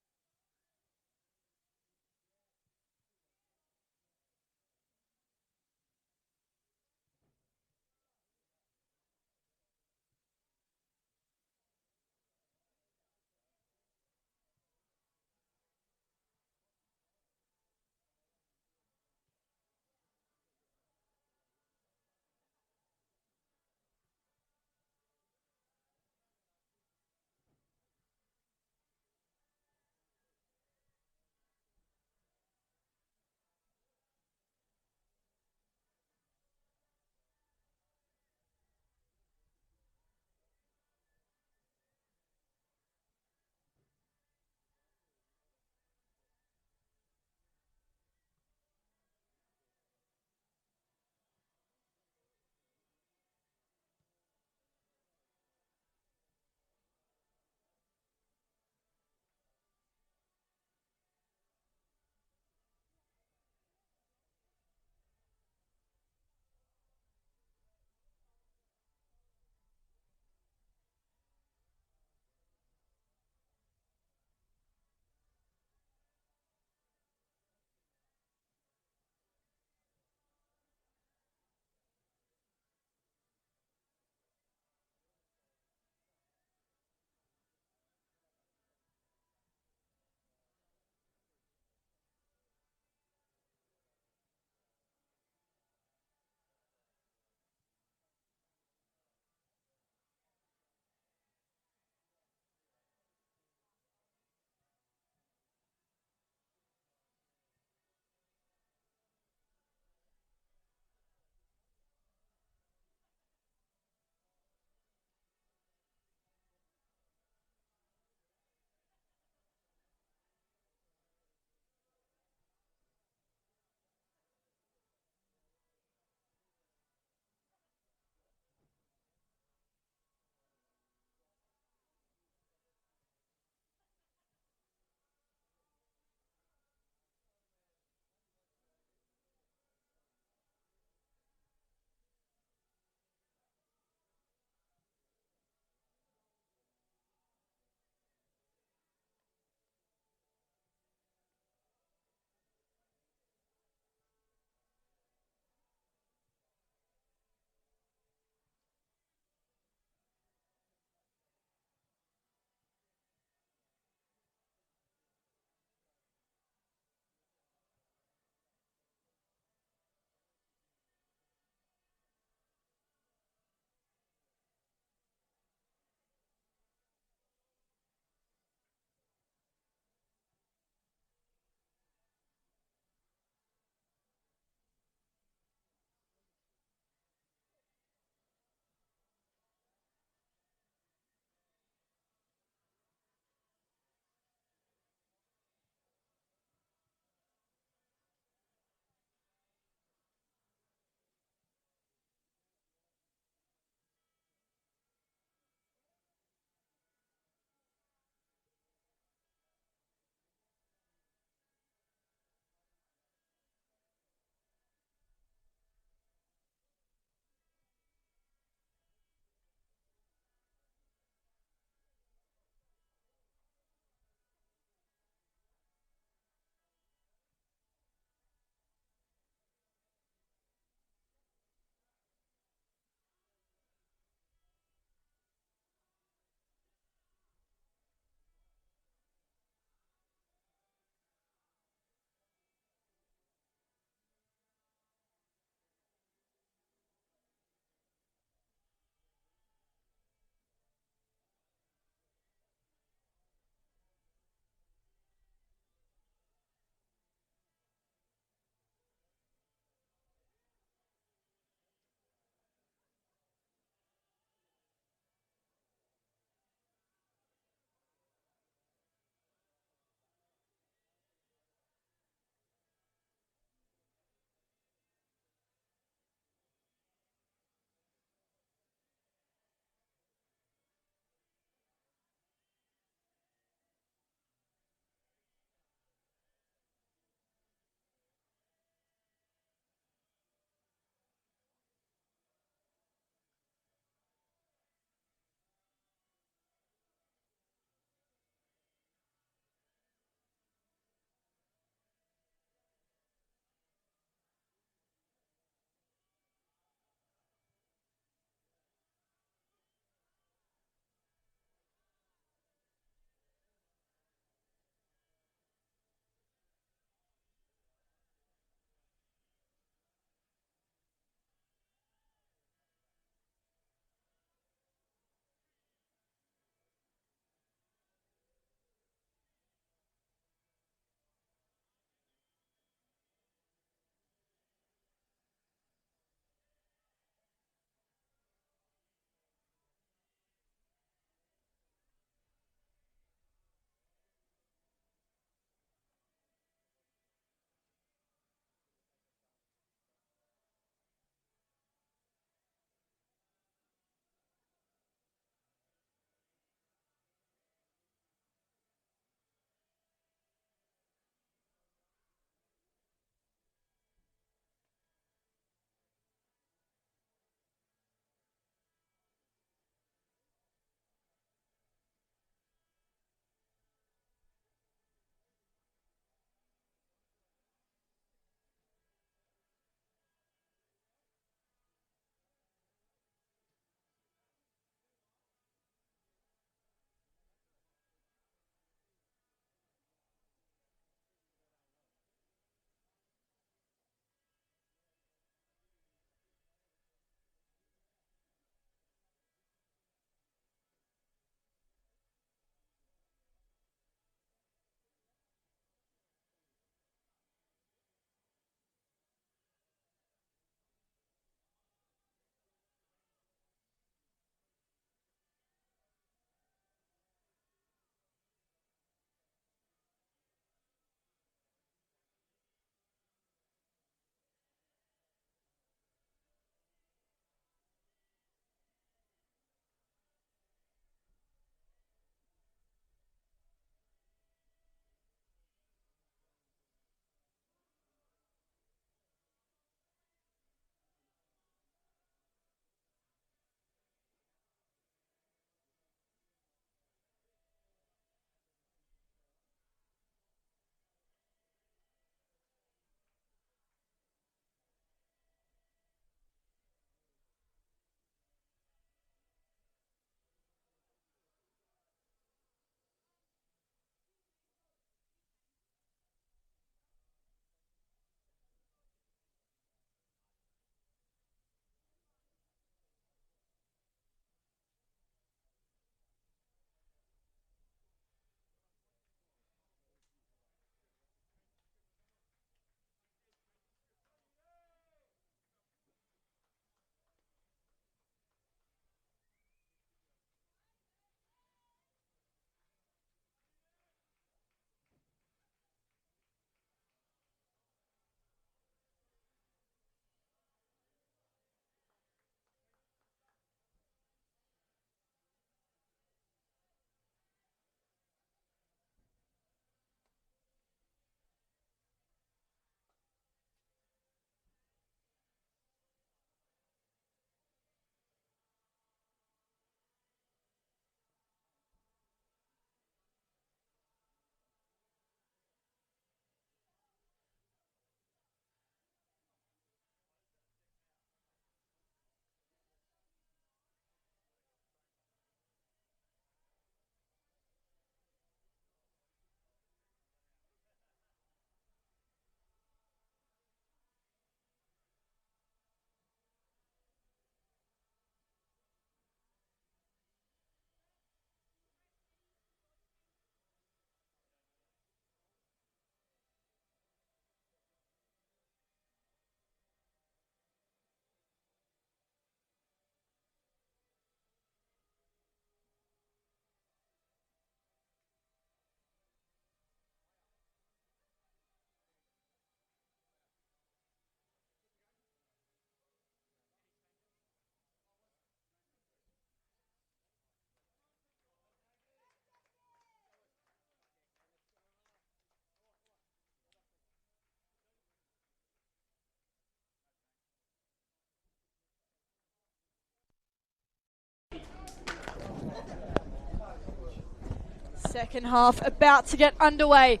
Second half about to get underway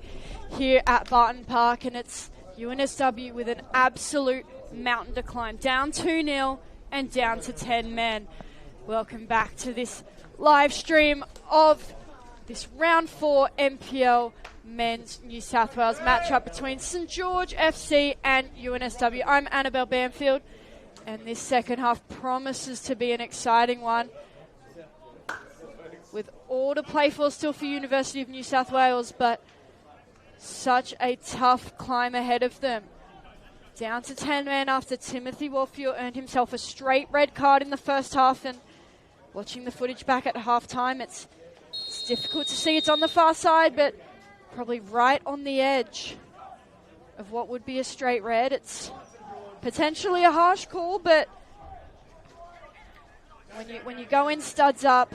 here at Barton Park, and it's UNSW with an absolute mountain to climb. Down 2-0 and down to 10 men. Welcome back to this live stream of this round 4 NPL men's New South Wales matchup between St George FC and UNSW. I'm Annabelle Banfield, and this second half promises to be an exciting one, with all to play for still for University of New South Wales, but such a tough climb ahead of them. Down to 10 men after Timothy Warfield earned himself a straight red card in the first half, and watching the footage back at halftime, it's difficult to see. It's on the far side, but probably right on the edge of what would be a straight red. It's potentially a harsh call, but when you go in studs up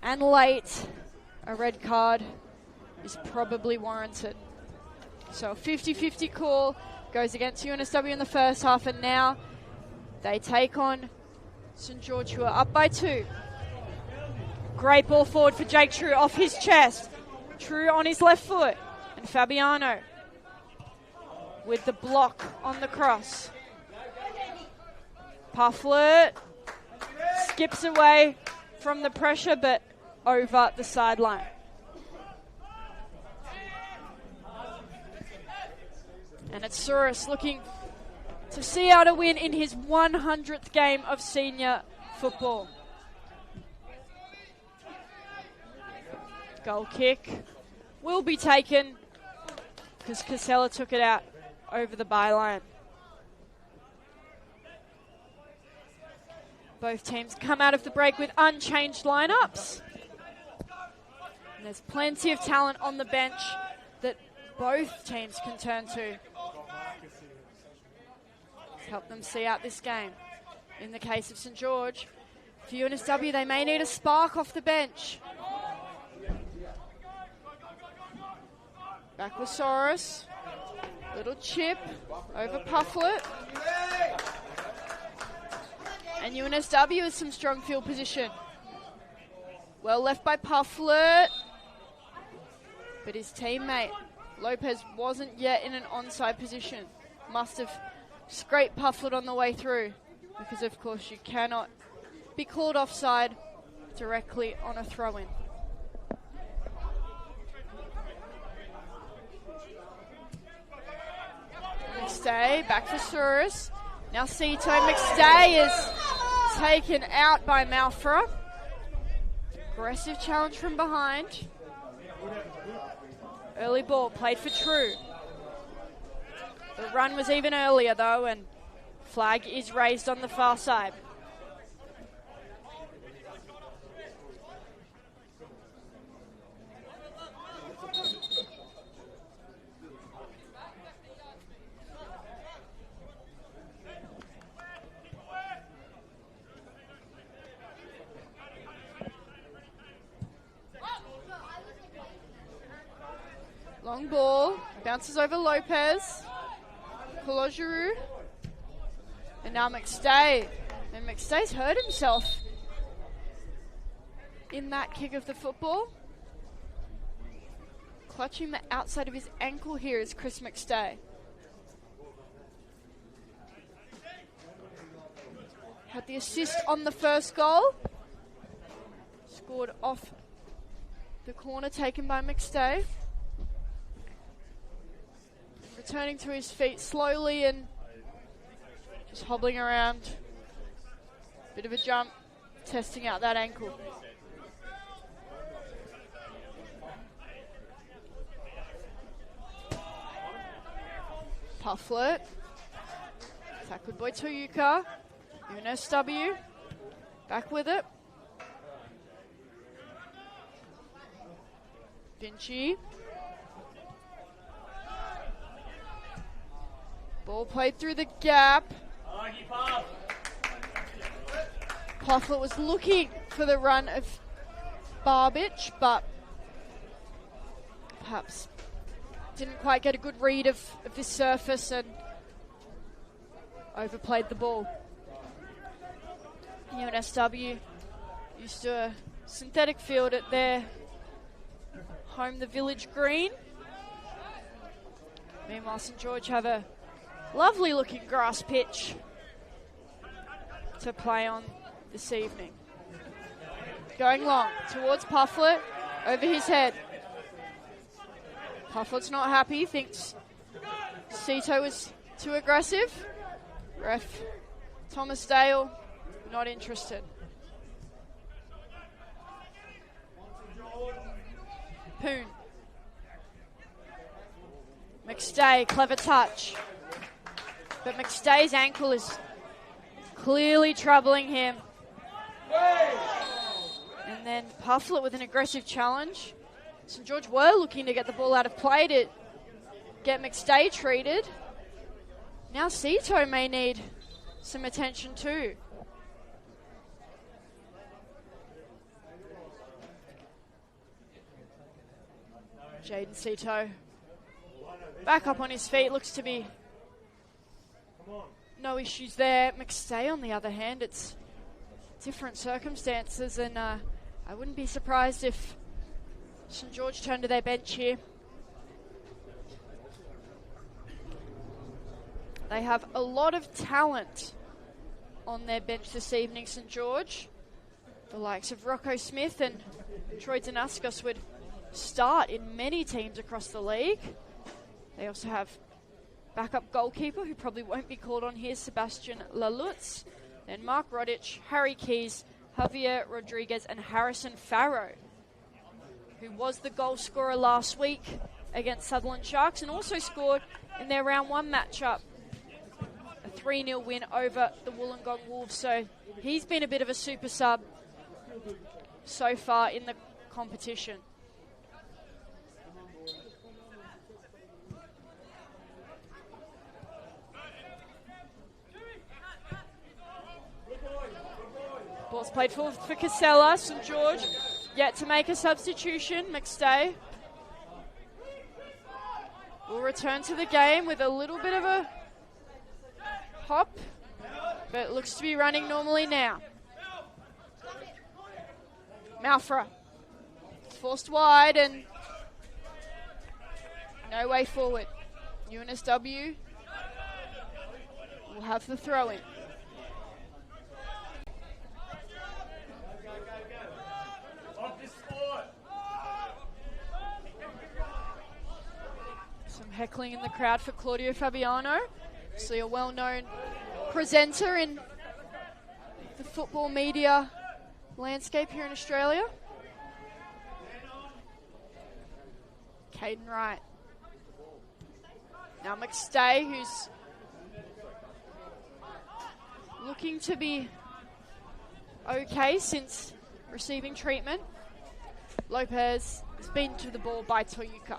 and late, a red card is probably warranted. So a 50-50 call goes against UNSW in the first half, and now they take on St George, who are up by 2. Great ball forward for Jake True off his chest. True on his left foot, and Fabiano with the block on the cross. Pufflet skips away from the pressure, but over the sideline. And it's Souris looking to see out a win in his 100th game of senior football. Goal kick will be taken because Casella took it out over the byline. Both teams come out of the break with unchanged lineups. And there's plenty of talent on the bench that both teams can turn to help them see out this game. In the case of St George, for UNSW, they may need a spark off the bench. Back with Souris. Little chip over Pufflet. And UNSW has some strong field position. Well left by Pufflet. But his teammate, Lopez, wasn't yet in an onside position. Must have scraped Pufflet on the way through, because of course you cannot be called offside directly on a throw-in. McStay back for Souris. Now Cito McStay is taken out by Malfra. Aggressive challenge from behind. Early ball played for True. The run was even earlier though, and flag is raised on the far side. Long ball, bounces over Lopez. Kolojiru. And now McStay. And McStay's hurt himself in that kick of the football. Clutching the outside of his ankle here is Chris McStay. Had the assist on the first goal. Scored off the corner taken by McStay. Returning to his feet slowly and just hobbling around. Bit of a jump, testing out that ankle. Pufflet. Tackled by Toyuka. UNSW. Back with it. Vinci. Ball played through the gap. Pufflet was looking for the run of Barbich, but perhaps didn't quite get a good read of this surface and overplayed the ball. UNSW used to a synthetic field at their home the Village Green. Meanwhile, St George have a lovely looking grass pitch to play on this evening. Going long towards Pufflet, over his head. Pufflet's not happy, thinks Cito was too aggressive. Ref Thomas Dale, not interested. Poon. McStay, clever touch. But McStay's ankle is clearly troubling him. And then Pufflet with an aggressive challenge. St George were looking to get the ball out of play to get McStay treated. Now Cito may need some attention too. Jaden Cito back up on his feet, looks to be no issues there. McStay, on the other hand, it's different circumstances, and I wouldn't be surprised if St George turn to their bench here. They have a lot of talent on their bench this evening, St George. The likes of Rocco Smith and Troy Danaskos would start in many teams across the league. They also have backup goalkeeper, who probably won't be called on here, Sebastian Lalutz. Then Mark Rodic, Harry Keys, Javier Rodriguez and Harrison Farrow, who was the goal scorer last week against Sutherland Sharks and also scored in their round one matchup, a 3-0 win over the Wollongong Wolves. So he's been a bit of a super sub so far in the competition. Ball's played for Casella. St George yet to make a substitution. McStay will return to the game with a little bit of a hop, but looks to be running normally now. Malfra forced wide and no way forward. UNSW will have the throw in. Some heckling in the crowd for Claudio Fabiano, obviously a well-known presenter in the football media landscape here in Australia. Caden Wright. Now McStay, who's looking to be okay since receiving treatment. Lopez is beaten to the ball by Toyuka.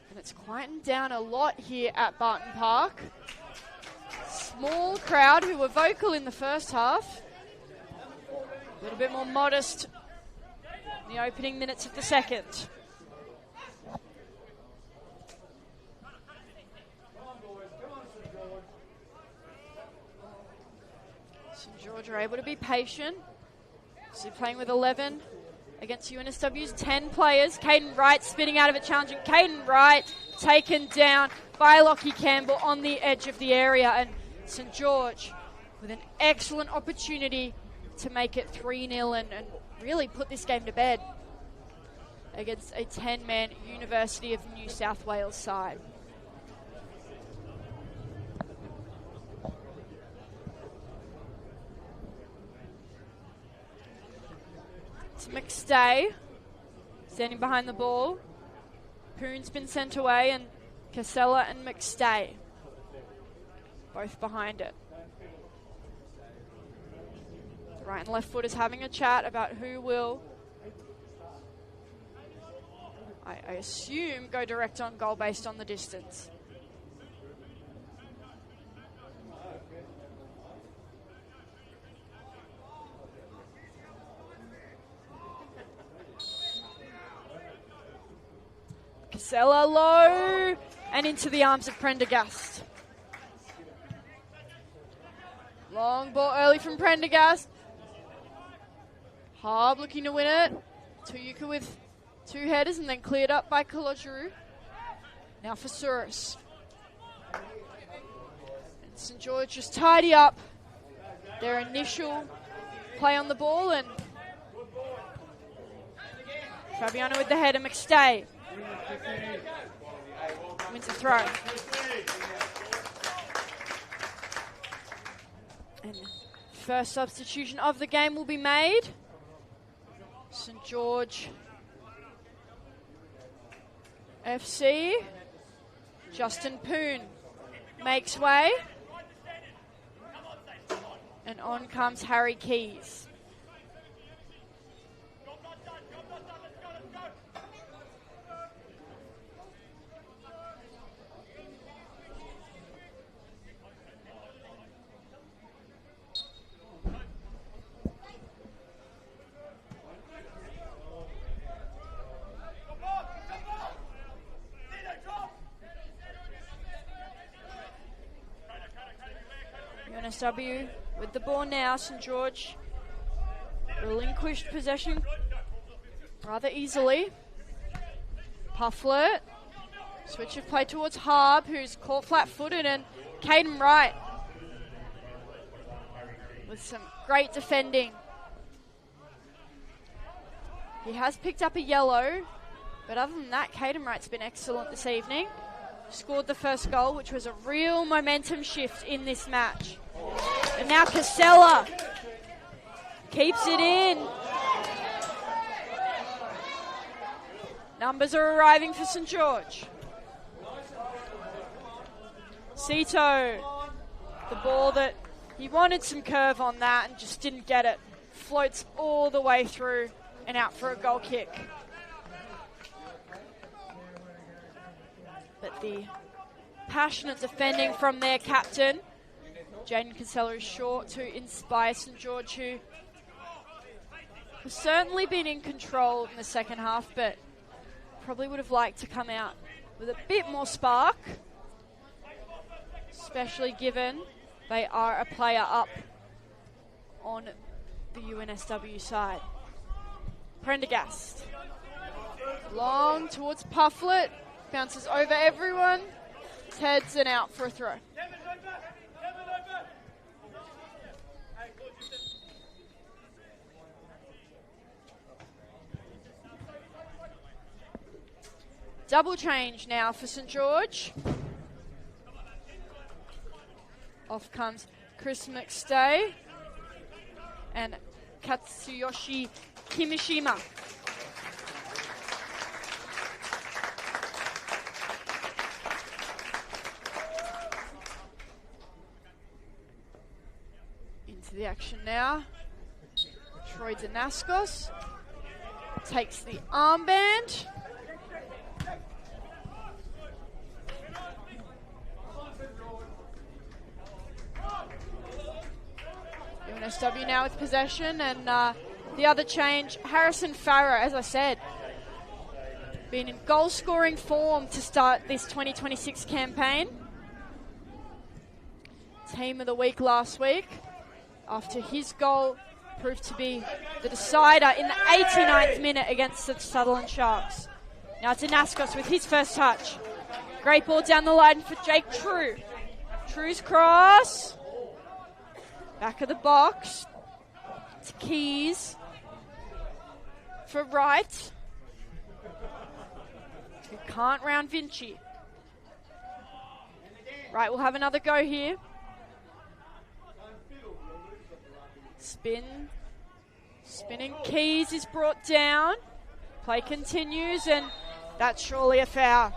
And it's quietened down a lot here at Barton Park. Small crowd who were vocal in the first half. A little bit more modest in the opening minutes of the second. St George are able to be patient. So playing with 11 against UNSW's 10 players. Caden Wright spinning out of it, challenging. Caden Wright taken down by Lockie Campbell on the edge of the area. And St George with an excellent opportunity to make it 3-0 and really put this game to bed against a 10-man University of New South Wales side. It's McStay standing behind the ball. Poon's been sent away, and Casella and McStay both behind it. The right and left foot is having a chat about who will, I assume, go direct on goal based on the distance. Casella low and into the arms of Prendergast. Long ball early from Prendergast. Harb looking to win it. Tuyuka with 2 headers and then cleared up by Kalojuru. Now for Souris. And St. George just tidy up their initial play on the ball, and Fabiano with the header. McStay wins a throw. And first substitution of the game will be made. St. George FC. Justin Poon makes way. And on comes Harry Keys. UNSW with the ball now. St. George relinquished possession rather easily. Pufflet. Switch of play towards Harb, who's caught flat-footed, and Caden Wright with some great defending. He has picked up a yellow, but other than that, Caden Wright's been excellent this evening. Scored the first goal, which was a real momentum shift in this match. And now Casella keeps it in. Numbers are arriving for St. George. Cito, the ball that he wanted some curve on that and just didn't get it. Floats all the way through and out for a goal kick. But the passionate defending from their captain, Jaden Casella, is sure to inspire St. George, who has certainly been in control in the second half, but probably would have liked to come out with a bit more spark, especially given they are a player up on the UNSW side. Prendergast. Long towards Pufflet. Bounces over everyone. Heads and out for a throw. Double change now for St. George. Off comes Chris McStay and Katsuyoshi Kimishima. Into the action now. Troy Danaskos takes the armband. UNSW now with possession, and the other change, Harrison Farrer, as I said, been in goal-scoring form to start this 2026 campaign. Team of the week last week, after his goal proved to be the decider in the 89th minute against the Sutherland Sharks. Now Danaskos with his first touch. Great ball down the line for Jake True. True's cross. Back of the box. It's Keys for Wright, who can't round Vinci. Wright will have another go here. Spinning Keys is brought down. Play continues, and that's surely a foul.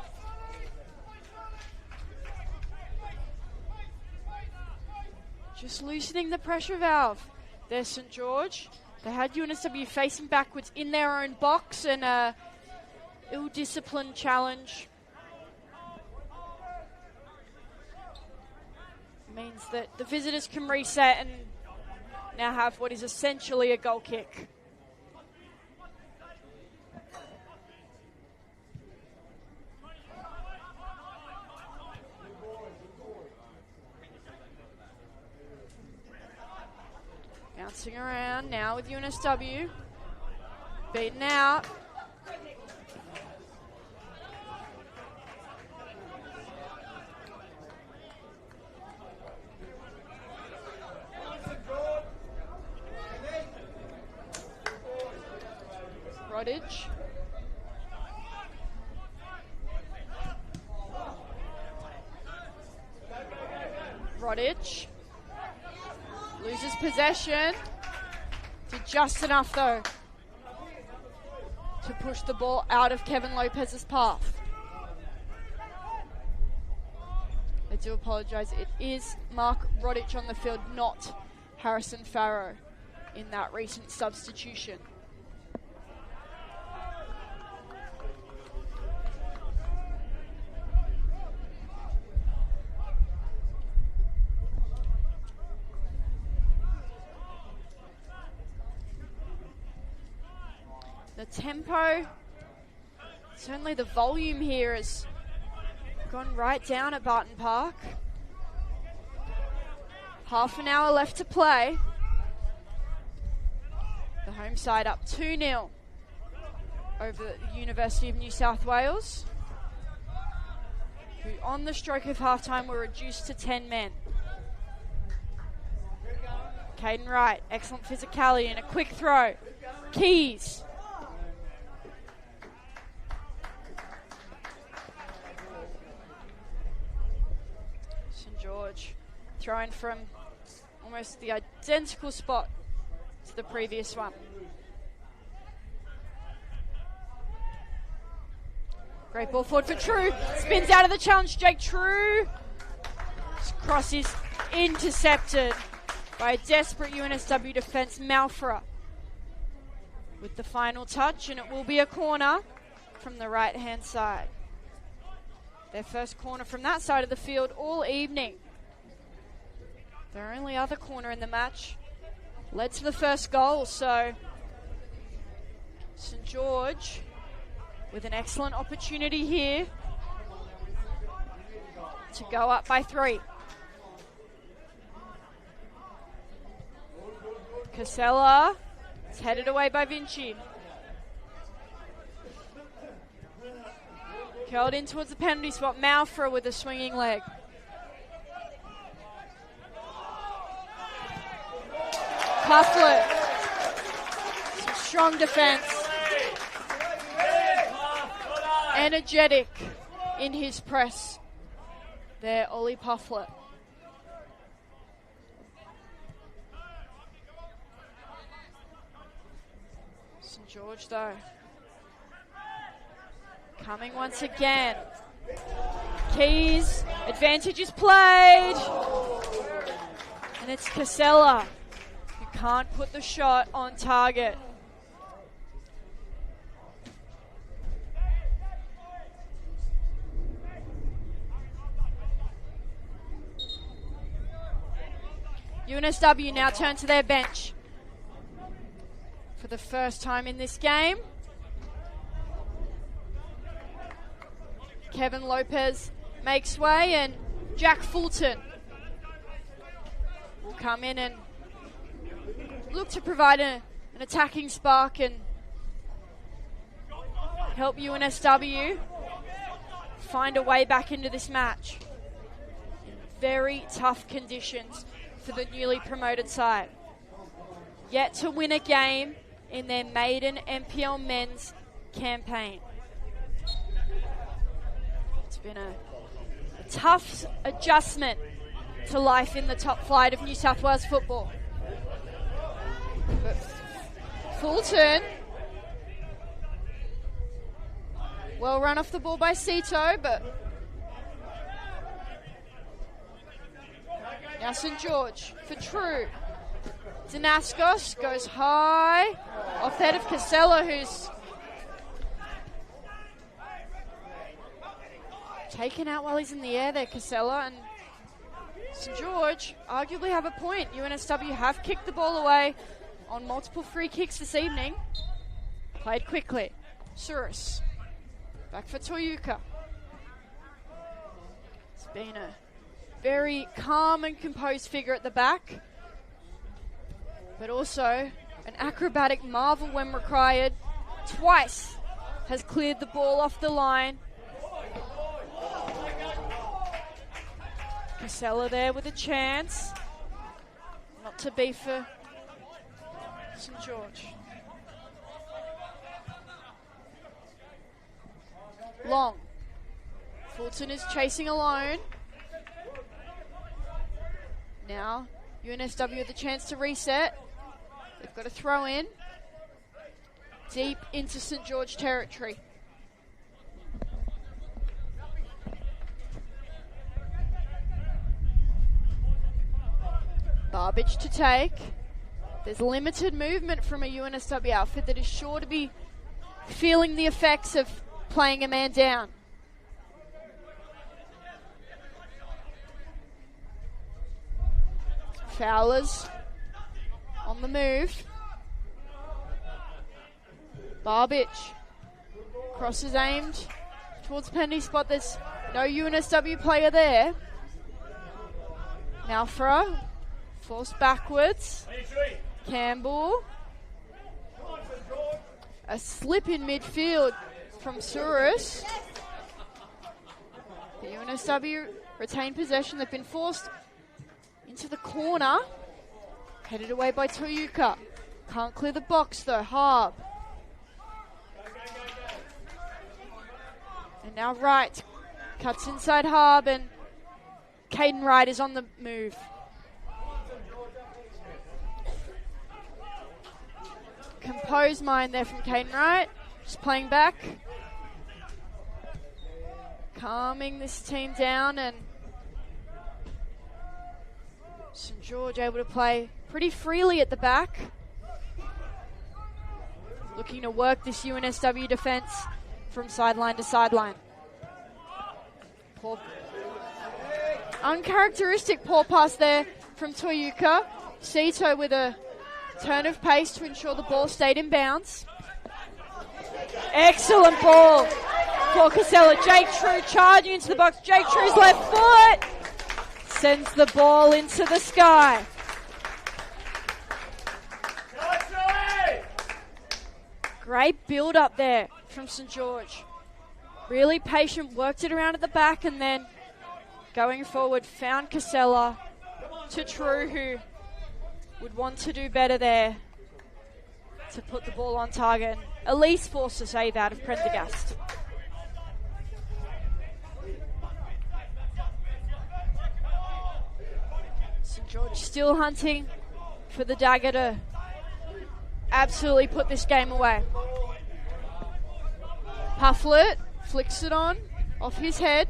Just loosening the pressure valve. There's St. George. They had UNSW facing backwards in their own box, and a ill-disciplined challenge means that the visitors can reset and now have what is essentially a goal kick. Bouncing around now with UNSW. Beaten out. Rodage. Rodage. Loses possession. Did just enough though to push the ball out of Kevin Lopez's path. I do apologise. It is Mark Rodich on the field, not Harrison Farrow in that recent substitution. The tempo, certainly the volume here has gone right down at Barton Park. Half an hour left to play. The home side up 2-0 over the University of New South Wales, who on the stroke of halftime were reduced to 10 men. Caden Wright, excellent physicality and a quick throw. Keys. George throwing from almost the identical spot to the previous one. Great ball forward for True. Spins out of the challenge. Jake True. His cross is intercepted by a desperate UNSW defence. Malfra with the final touch, and it will be a corner from the right-hand side. Their first corner from that side of the field all evening. Their only other corner in the match led to the first goal, so St. George with an excellent opportunity here to go up by 3. Casella is headed away by Vinci. Curled in towards the penalty spot. Malfra with a swinging leg. Cufflet. Some strong defense. Energetic in his press. There, Ollie Pufflet. St. George though, coming once again. Keys, advantage is played. And it's Casella who can't put the shot on target. UNSW now turn to their bench for the first time in this game. Kevin Lopez makes way, and Jack Fulton will come in and look to provide an attacking spark and help UNSW find a way back into this match in very tough conditions for the newly promoted side. Yet to win a game in their maiden NPL men's campaign. It's been a tough adjustment to life in the top flight of New South Wales football. But Fulton, well run off the ball by Cito, but now St. George for True. Danaskos goes high off the head of Casella, who's taken out while he's in the air there, Casella. And St. George arguably have a point. UNSW have kicked the ball away on multiple free kicks this evening. Played quickly. Surus. Back for Toyuka. It's been a very calm and composed figure at the back. but also an acrobatic marvel when required. Twice has cleared the ball off the line. Casella there with a chance. Not to be for St. George. Long. Fulton is chasing alone. Now, UNSW with the chance to reset. They've got to throw in. Deep into St. George territory. Barbage to take. There's limited movement from a UNSW outfit that is sure to be feeling the effects of playing a man down. Fowler's on the move. Barbage. Cross is aimed towards penalty spot. There's no UNSW player there. Malfra. Forced backwards. Campbell. A slip in midfield from Souris. The UNSW retain possession. They've been forced into the corner. Headed away by Toyuka. Can't clear the box though. Harb. And now Wright cuts inside Harb, and Caden Wright is on the move. Composed mind there from Caden Wright. Just playing back. Calming this team down, and St. George able to play pretty freely at the back. Looking to work this UNSW defense from sideline to sideline. Uncharacteristic poor pass there from Toyuka. Sito with a turn of pace to ensure the ball stayed in bounds. Excellent ball for Casella. Jake True charging into the box. Jake True's left foot sends the ball into the sky. Great build up there from St. George. Really patient, worked it around at the back, and then going forward found Casella to True, who would want to do better there to put the ball on target and at least force a save out of Prendergast. St. George still hunting for the dagger to absolutely put this game away. Pufflet flicks it on off his head.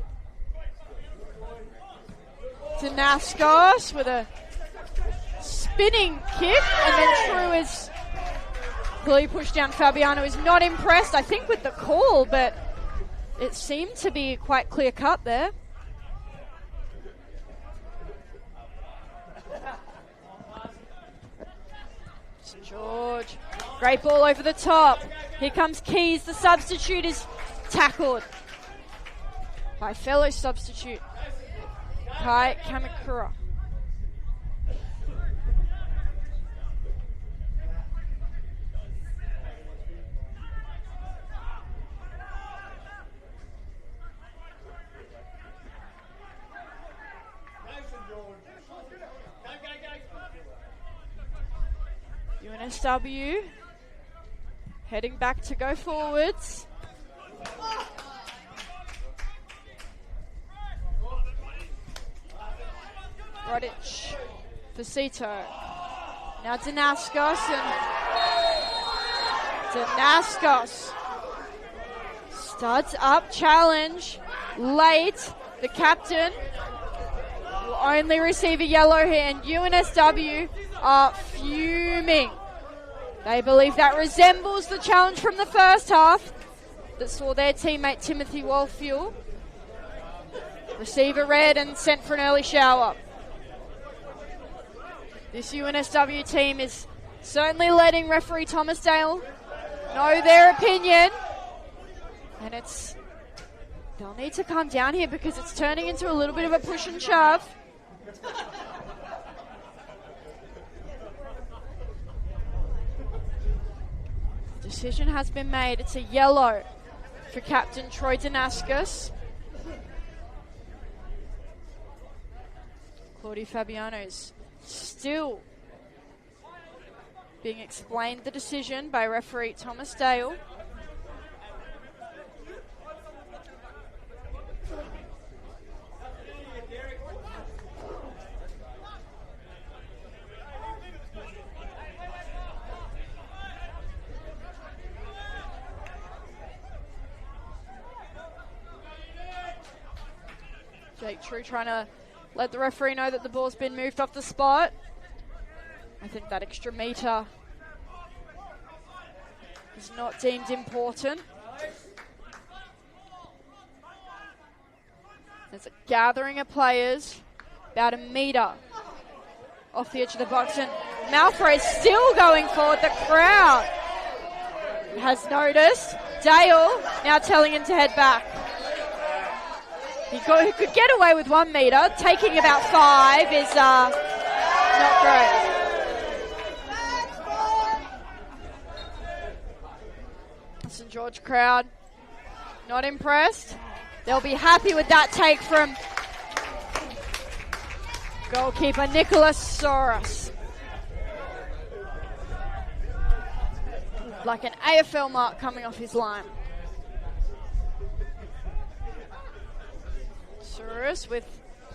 Danaskos with a spinning kick, and then True is clearly pushed down. Fabiano is not impressed, I think, with the call, but it seemed to be quite clear cut there. St. George, great ball over the top. Here comes Keys, the substitute is tackled by fellow substitute Kai Kamakura. UNSW heading back to go forwards. Rodic for Sito. Now Danaskos, and Danaskos studs up challenge late. The captain will only receive a yellow here, and UNSW are fuming. They believe that resembles the challenge from the first half that saw their teammate Timothy Wolfuel receive a red and sent for an early shower. This UNSW team is certainly letting referee Thomas Dale know their opinion, and they'll need to calm down here because it's turning into a little bit of a push and shove. Decision has been made. It's a yellow for captain Troy Danaskis. Claudio Fabiano's still being explained the decision by referee Thomas Dale. Jake True trying to let the referee know that the ball's been moved off the spot. I think that extra metre is not deemed important. There's a gathering of players about a metre off the edge of the box, and Malfoy is still going forward. The crowd has noticed. Dale now telling him to head back. He could get away with 1 metre. Taking about 5 is not great. St. George crowd not impressed. They'll be happy with that take from goalkeeper Nicholas Soros. Like an AFL mark coming off his line. Soros with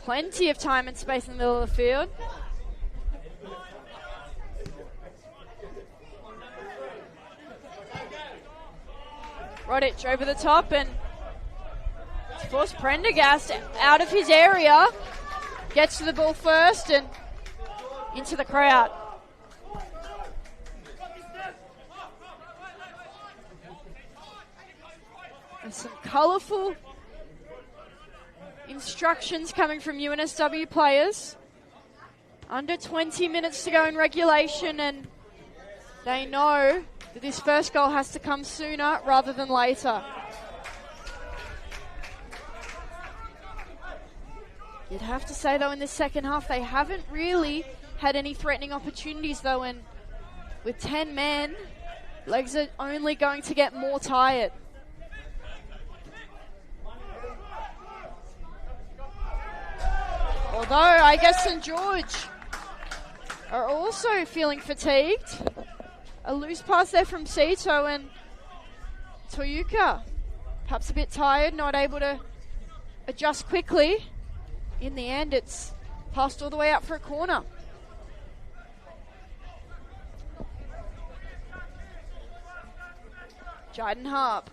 plenty of time and space in the middle of the field. Rodic over the top and forced Prendergast out of his area. Gets to the ball first and into the crowd. There's some colourful instructions coming from UNSW players. Under 20 minutes to go in regulation, and they know that this first goal has to come sooner rather than later. You'd have to say, though, in the second half, they haven't really had any threatening opportunities, though, and with 10 men, legs are only going to get more tired. Although, I guess St. George are also feeling fatigued. A loose pass there from Sito, and Toyuka, perhaps a bit tired, not able to adjust quickly. In the end, it's passed all the way out for a corner. Jayden Harp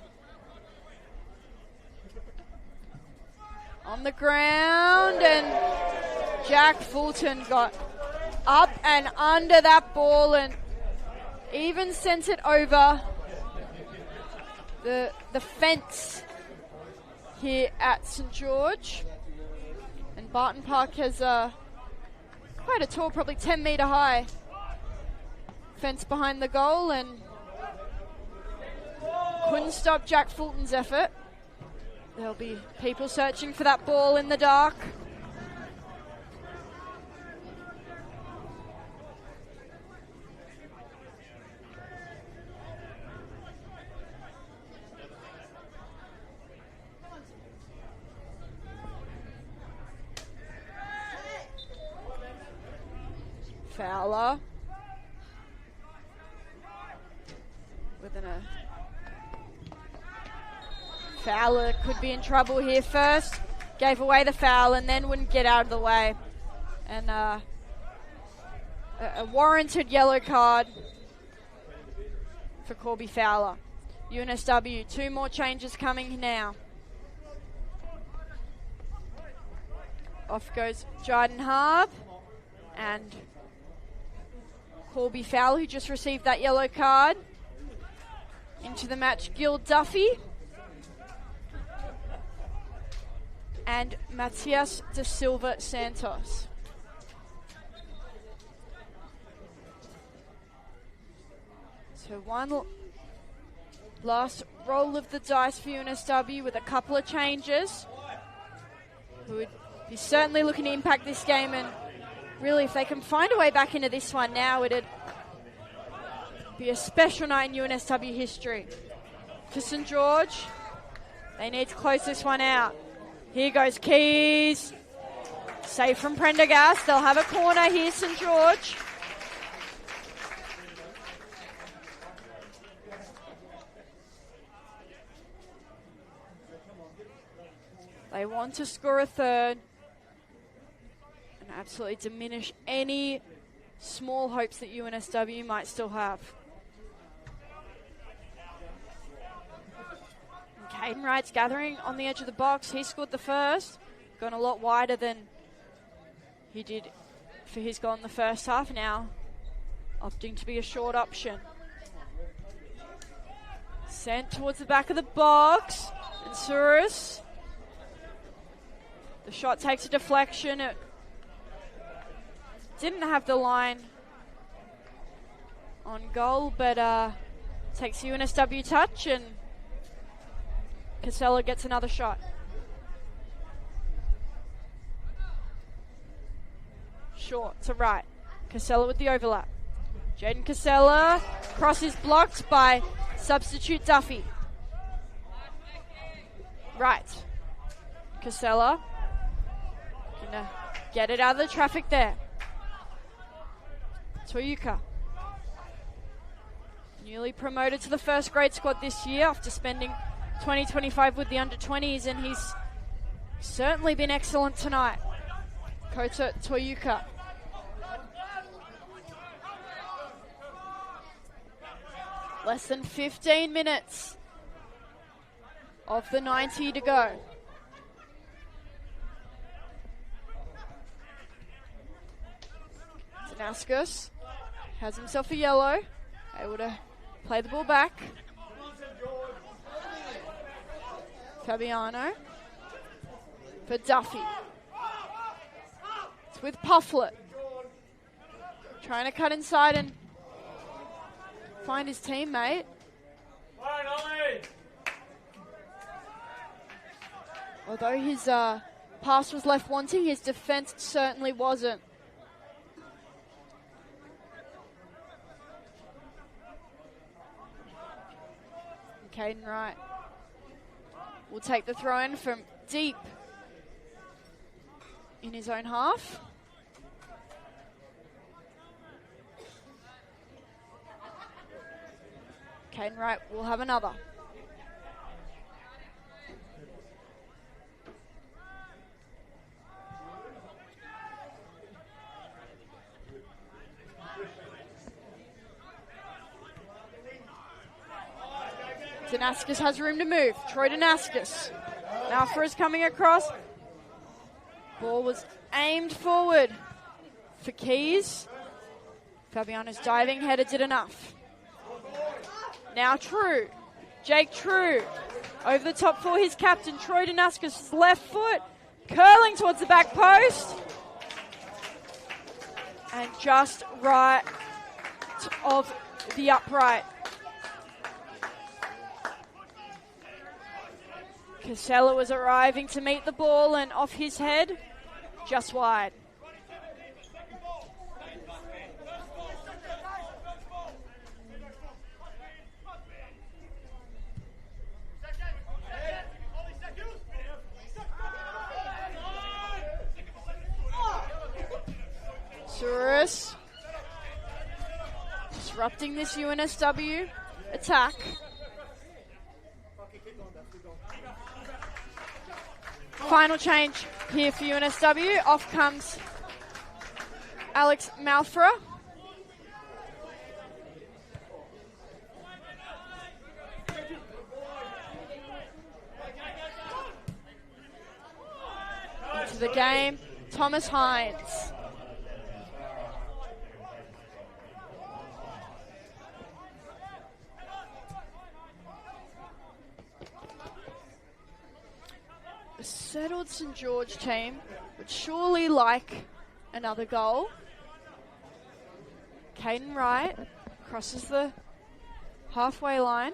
on the ground, and Jack Fulton got up and under that ball and even sent it over the fence here at St. George. And Barton Park has quite a tall, probably 10 metre high fence behind the goal, and couldn't stop Jack Fulton's effort. There'll be people searching for that ball in the dark. Fowler Fowler could be in trouble here first. Gave away the foul and then wouldn't get out of the way. And a warranted yellow card for Corby Fowler. UNSW, 2 more changes coming now. Off goes Jayden Harp and Corby Fowler, who just received that yellow card. Into the match, Gil Duffy and Matias de Silva Santos. So one last roll of the dice for UNSW with a couple of changes. Who would be certainly looking to impact this game, and really if they can find a way back into this one now, it'd Be a special night in UNSW history. To St. George, they need to close this one out. Here goes Keys. Save from Prendergast. They'll have a corner here, St. George. They want to score a third and absolutely diminish any small hopes that UNSW might still have. And Caden Wright's gathering on the edge of the box. He scored the first, gone a lot wider than he did for his goal in the first half. Now opting to be a short option. Sent towards the back of the box. And Souris. The shot takes a deflection. It didn't have the line on goal, but takes UNSW touch, and Casella gets another shot. Short to right. Casella with the overlap. Jaden Casella. Cross is blocked by substitute Duffy. Right. Casella. Gonna get it out of the traffic there. Toyuka. Newly promoted to the first grade squad this year after spending 2025 with the under-20s, and he's certainly been excellent tonight. Kota Toyuka. Less than 15 minutes of the 90 to go. Damascus has himself a yellow, able to play the ball back. Fabiano for Duffy. It's with Pufflet. Trying to cut inside and find his teammate. Although his pass was left wanting, his defense certainly wasn't. Caden Wright will take the throw in from deep in his own half. Caden Wright will have another. Damascus has room to move. Troy Damascus. Alpha is coming across. Ball was aimed forward for Keys. Fabiano's diving header did enough. Now True. Jake True. Over the top for his captain, Troy Damascus' left foot. Curling towards the back post. And just right of the upright. Casella was arriving to meet the ball, and off his head, just wide. Souris disrupting this UNSW attack. Final change here for UNSW. Off comes Alex Malfra. Into the game, Thomas Hines. A settled St. George team would surely like another goal. Caden Wright crosses the halfway line.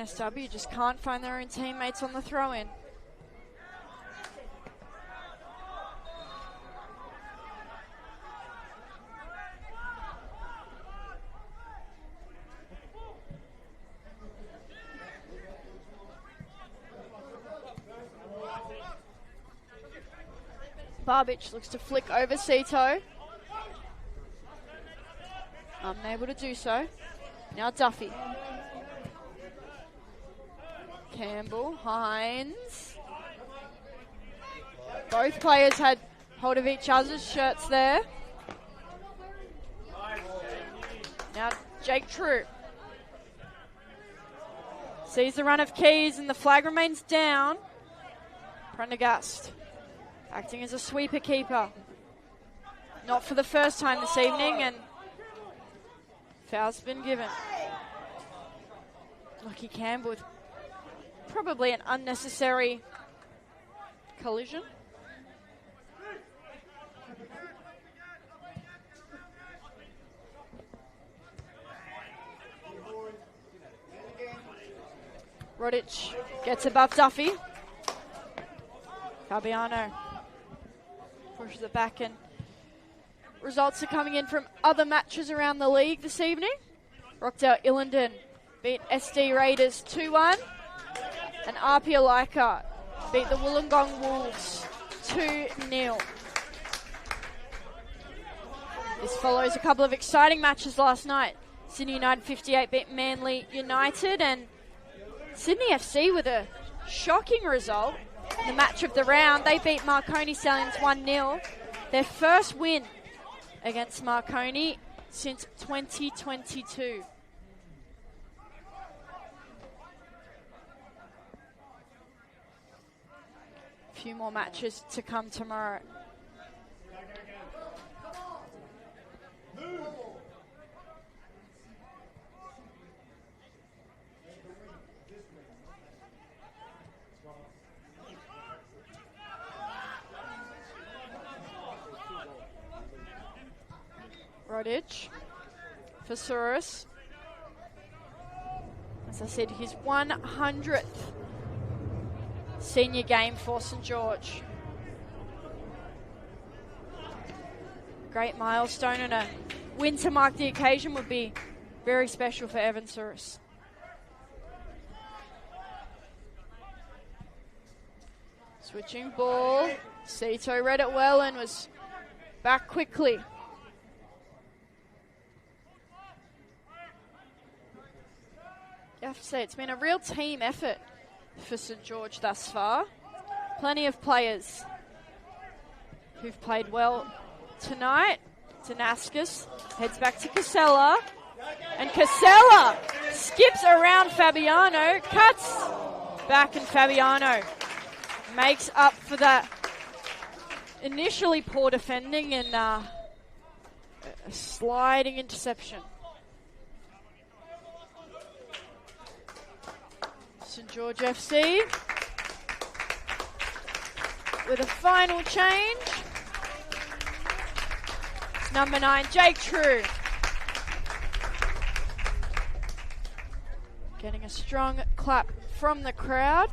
UNSW just can't find their own teammates on the throw-in. Barbich looks to flick over Sito. Unable to do so. Now Duffy. Campbell, Hines. Both players had hold of each other's shirts there. Now Jake True. Sees the run of Keys and the flag remains down. Prendergast acting as a sweeper keeper. Not for the first time this evening, and foul's been given. Lucky Campbell with probably an unnecessary collision. Rodic gets above Duffy. Fabiano pushes it back, and results are coming in from other matches around the league this evening. Rockdale Illendon beat SD Raiders 2-1, and Apia Leichhardt beat the Wollongong Wolves 2-0. This follows a couple of exciting matches last night. Sydney United 58 beat Manly United, and Sydney FC with a shocking result. In the match of the round, they beat Marconi Stallions 1-0. Their first win against Marconi since 2022. A few more matches to come tomorrow. Rodic for Souris. As I said, his 100th senior game for St George. Great milestone, and a win to mark the occasion would be very special for Evan Souris. Switching ball. Sito read it well and was back quickly. You have to say, it's been a real team effort for St George thus far. Plenty of players who've played well tonight. Danaskis heads back to Casella. And Casella skips around Fabiano, cuts back, and Fabiano makes up for that initially poor defending and a sliding interception. St George FC with a final change. It's number 9, Jake True. Getting a strong clap from the crowd.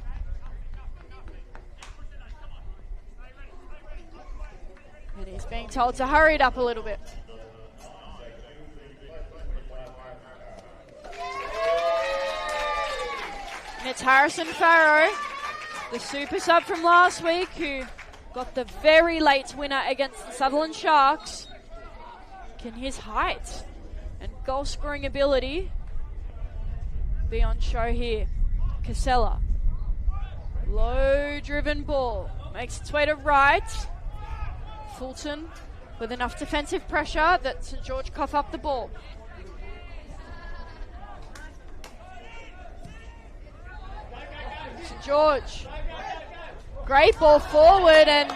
And he's being told to hurry it up a little bit. And it's Harrison Farrow, the super sub from last week, who got the very late winner against the Sutherland Sharks. Can his height and goal scoring ability be on show here? Casella. Low driven ball. Makes its way to right. Fulton with enough defensive pressure that St George cough up the ball. St George. Great ball forward, and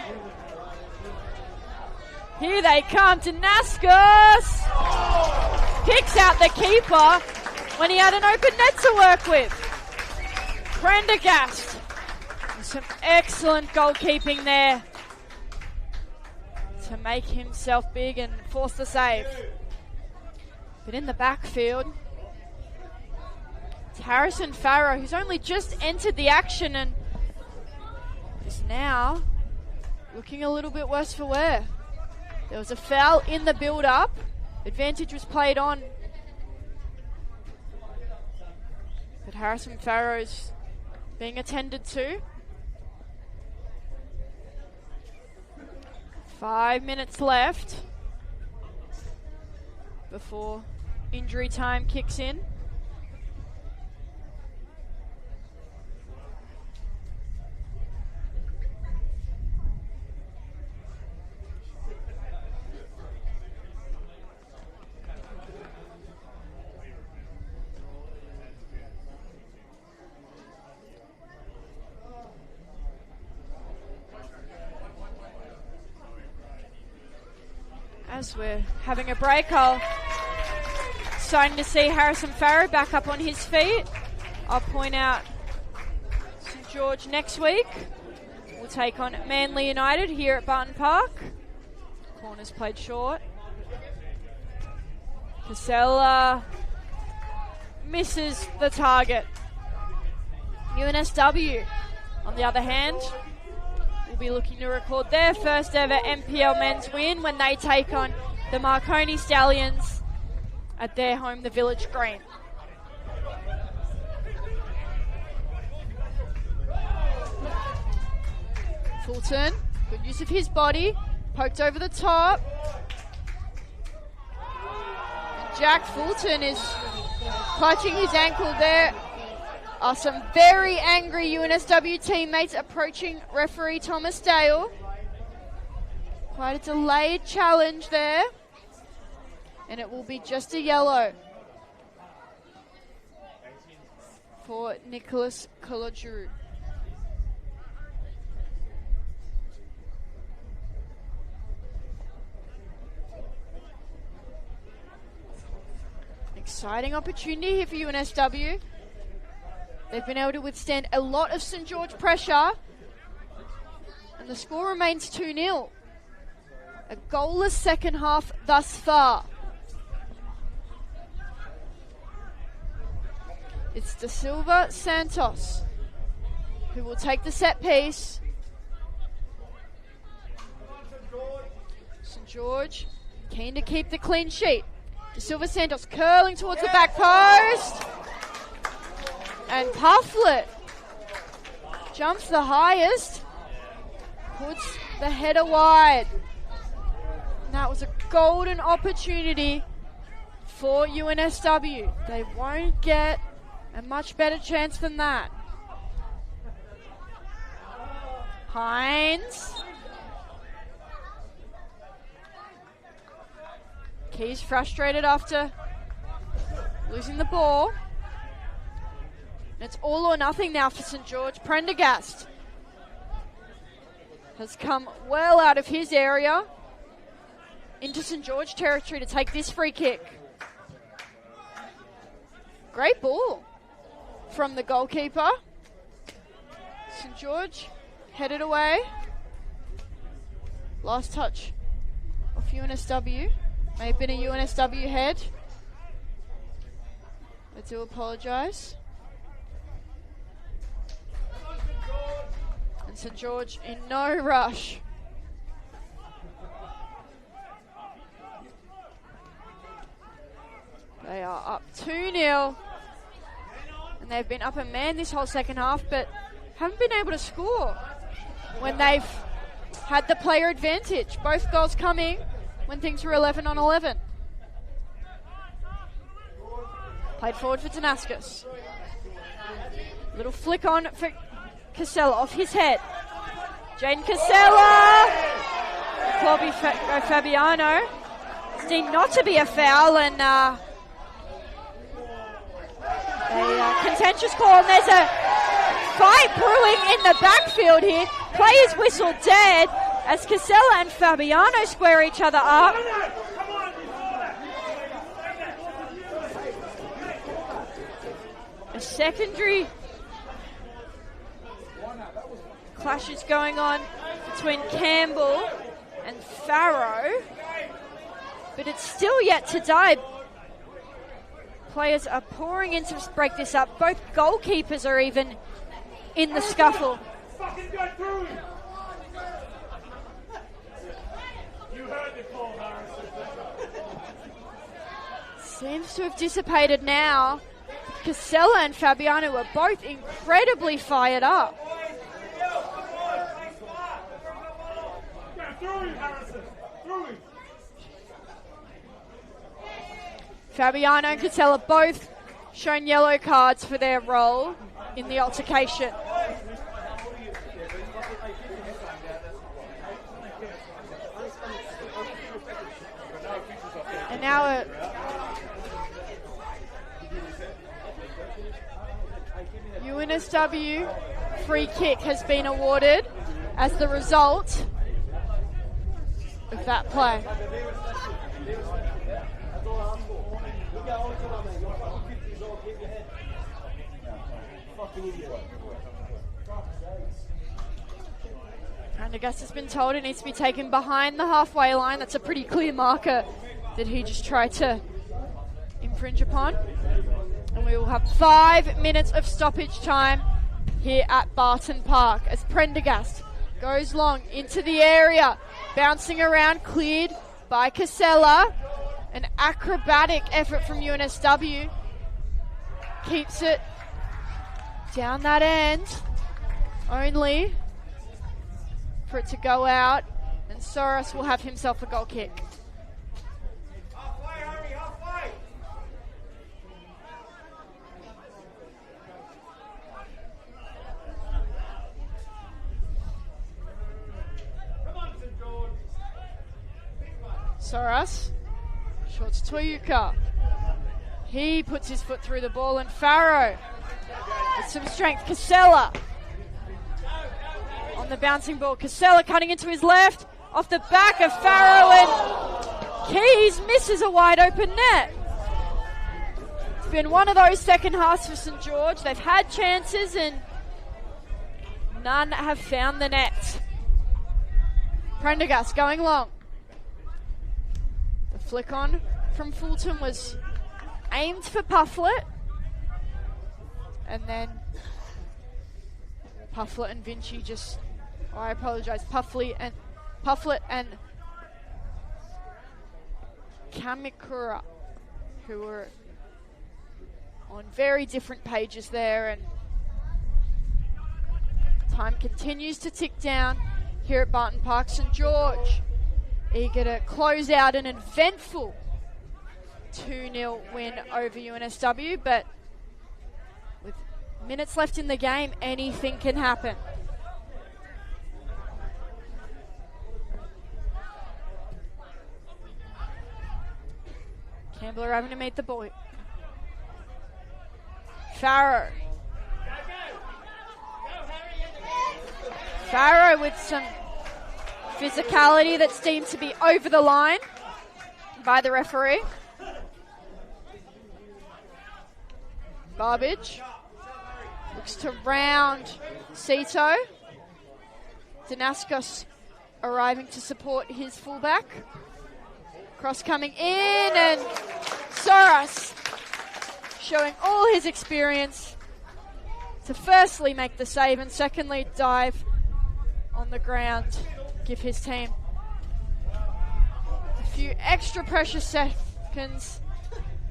here they come. Danaskis picks out the keeper when he had an open net to work with. Prendergast. Some excellent goalkeeping there to make himself big and force the save. But in the backfield, It's Harrison Farrow, who's only just entered the action and is now looking a little bit worse for wear. There was a foul in the build-up. Advantage was played on. But Harrison Farrow's being attended to. 5 minutes left before injury time kicks in. As we're having a break, starting to see Harrison Farrow back up on his feet. I'll point out St George next week will take on Manly United here at Barton Park. Corners played short. Casella misses the target. UNSW, on the other hand, will be looking to record their first ever NPL men's win when they take on the Marconi Stallions at their home, the Village Green. Fulton, good use of his body, poked over the top. And Jack Fulton is clutching his ankle there. Are some very angry UNSW teammates approaching referee Thomas Dale. Quite a delayed challenge there. And it will be just a yellow for Nicholas Kolodjuru. Exciting opportunity here for UNSW. They've been able to withstand a lot of St George pressure. And the score remains 2-0. A goalless second half thus far. It's Da Silva Santos who will take the set piece. St George keen to keep the clean sheet. Da Silva Santos curling towards the back post. And Pufflet jumps the highest, puts the header wide. And that was a golden opportunity for UNSW. They won't get a much better chance than that. Hines. Keys frustrated after losing the ball. It's all or nothing now for St George. Prendergast has come well out of his area into St George territory to take this free kick. Great ball from the goalkeeper. St George headed away. Last touch of UNSW. May have been a UNSW head. I do apologise. And St George in no rush. They are up 2-0. And they've been up a man this whole second half, but haven't been able to score when they've had the player advantage. Both goals coming when things were 11 on 11. Played forward for Damascus. Little flick on for Casella off his head. Jaden Casella. Clobby Fabiano. It's deemed not to be a foul, and a contentious call. And there's a fight brewing in the backfield here. Players whistle dead as Casella and Fabiano square each other up. A secondary clash is going on between Campbell and Farrow, but it's still yet to die. Players are pouring in to break this up. Both goalkeepers are even in the scuffle. Fucking go through him. You heard the call, Harrison. Seems to have dissipated now. Casella and Fabiano were both incredibly fired up. Go through him, Harrison. Through him. Fabiano and Casella both shown yellow cards for their role in the altercation. And now a UNSW free kick has been awarded as the result of that play. Prendergast has been told it needs to be taken behind the halfway line. That's a pretty clear marker that he just tried to infringe upon. And we will have 5 minutes of stoppage time here at Barton Park as Prendergast goes long into the area, bouncing around, cleared by Casella. An acrobatic effort from UNSW. Keeps it down that end, only for it to go out, and Soros will have himself a goal kick. Halfway, Harry, halfway. Come on, St. George. Soros, short to Toyuka. He puts his foot through the ball, and Farrow with some strength. Casella on the bouncing ball. Casella cutting into his left, off the back of Farrow, and Keys misses a wide open net. It's been one of those second halves for St. George. They've had chances and none have found the net. Prendergast going long. The flick on from Fulton was aimed for Pufflet, and then Pufflet and Vinci just, I apologise, Pufflet and Kamikura, who were on very different pages there, and time continues to tick down here at Barton Park. St. George eager to close out an eventful 2-0 win over UNSW, but with minutes left in the game, anything can happen. Campbell are having to meet the boy. Farrow. Farrow with some physicality that's deemed to be over the line by the referee. Garbage looks to round Cito. Danaskos arriving to support his fullback. Cross coming in, and Soros showing all his experience to firstly make the save and secondly dive on the ground, give his team a few extra precious seconds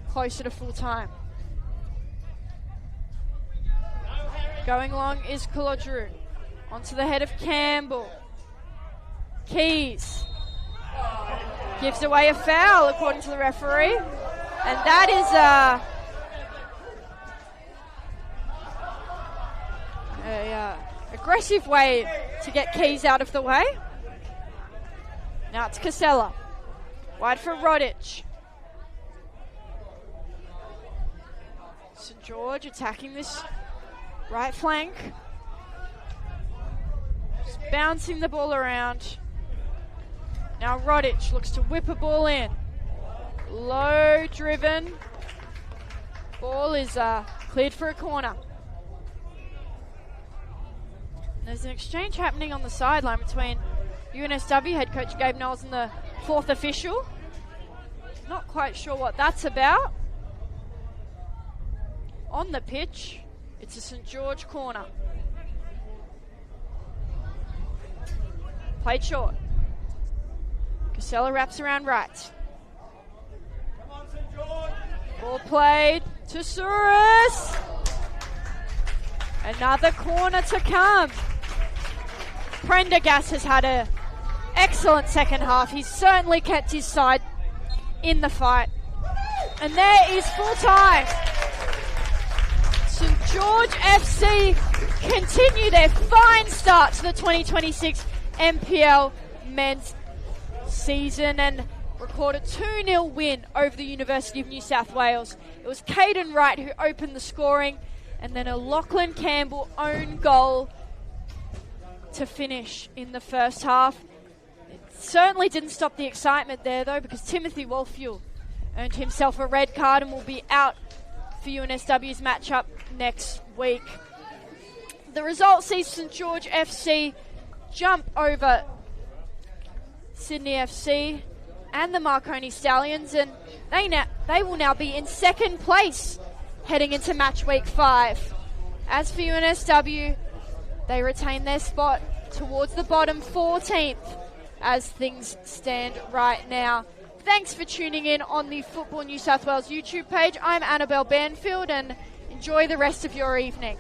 closer to full time. Going long is Kolodru. Onto the head of Campbell. Keys gives away a foul according to the referee. And that is a aggressive way to get Keys out of the way. Now it's Casella. Wide for Rodic. St. George attacking this right flank. Just bouncing the ball around. Now Rodic looks to whip a ball in. Low driven. Ball is cleared for a corner. There's an exchange happening on the sideline between UNSW head coach Gabe Knowles and the fourth official. Not quite sure what that's about. on the pitch. It's a St. George corner. Played short. Casella wraps around right. Come on, St. George. Ball played to Souris. Another corner to come. Prendergast has had an excellent second half. He's certainly kept his side in the fight. And there is full time. St. George FC continue their fine start to the 2026 NPL men's season and record a 2-0 win over the University of New South Wales. It was Caden Wright who opened the scoring, and then a Lachlan Campbell own goal to finish in the first half. It certainly didn't stop the excitement there though, because Timothy Wolfuel earned himself a red card and will be out for UNSW's matchup next week. The result sees St. George FC jump over Sydney FC and the Marconi Stallions, and they will now be in second place heading into match week 5. As for UNSW, they retain their spot towards the bottom 14th as things stand right now. Thanks for tuning in on the Football New South Wales YouTube page. I'm Annabelle Banfield, and enjoy the rest of your evening.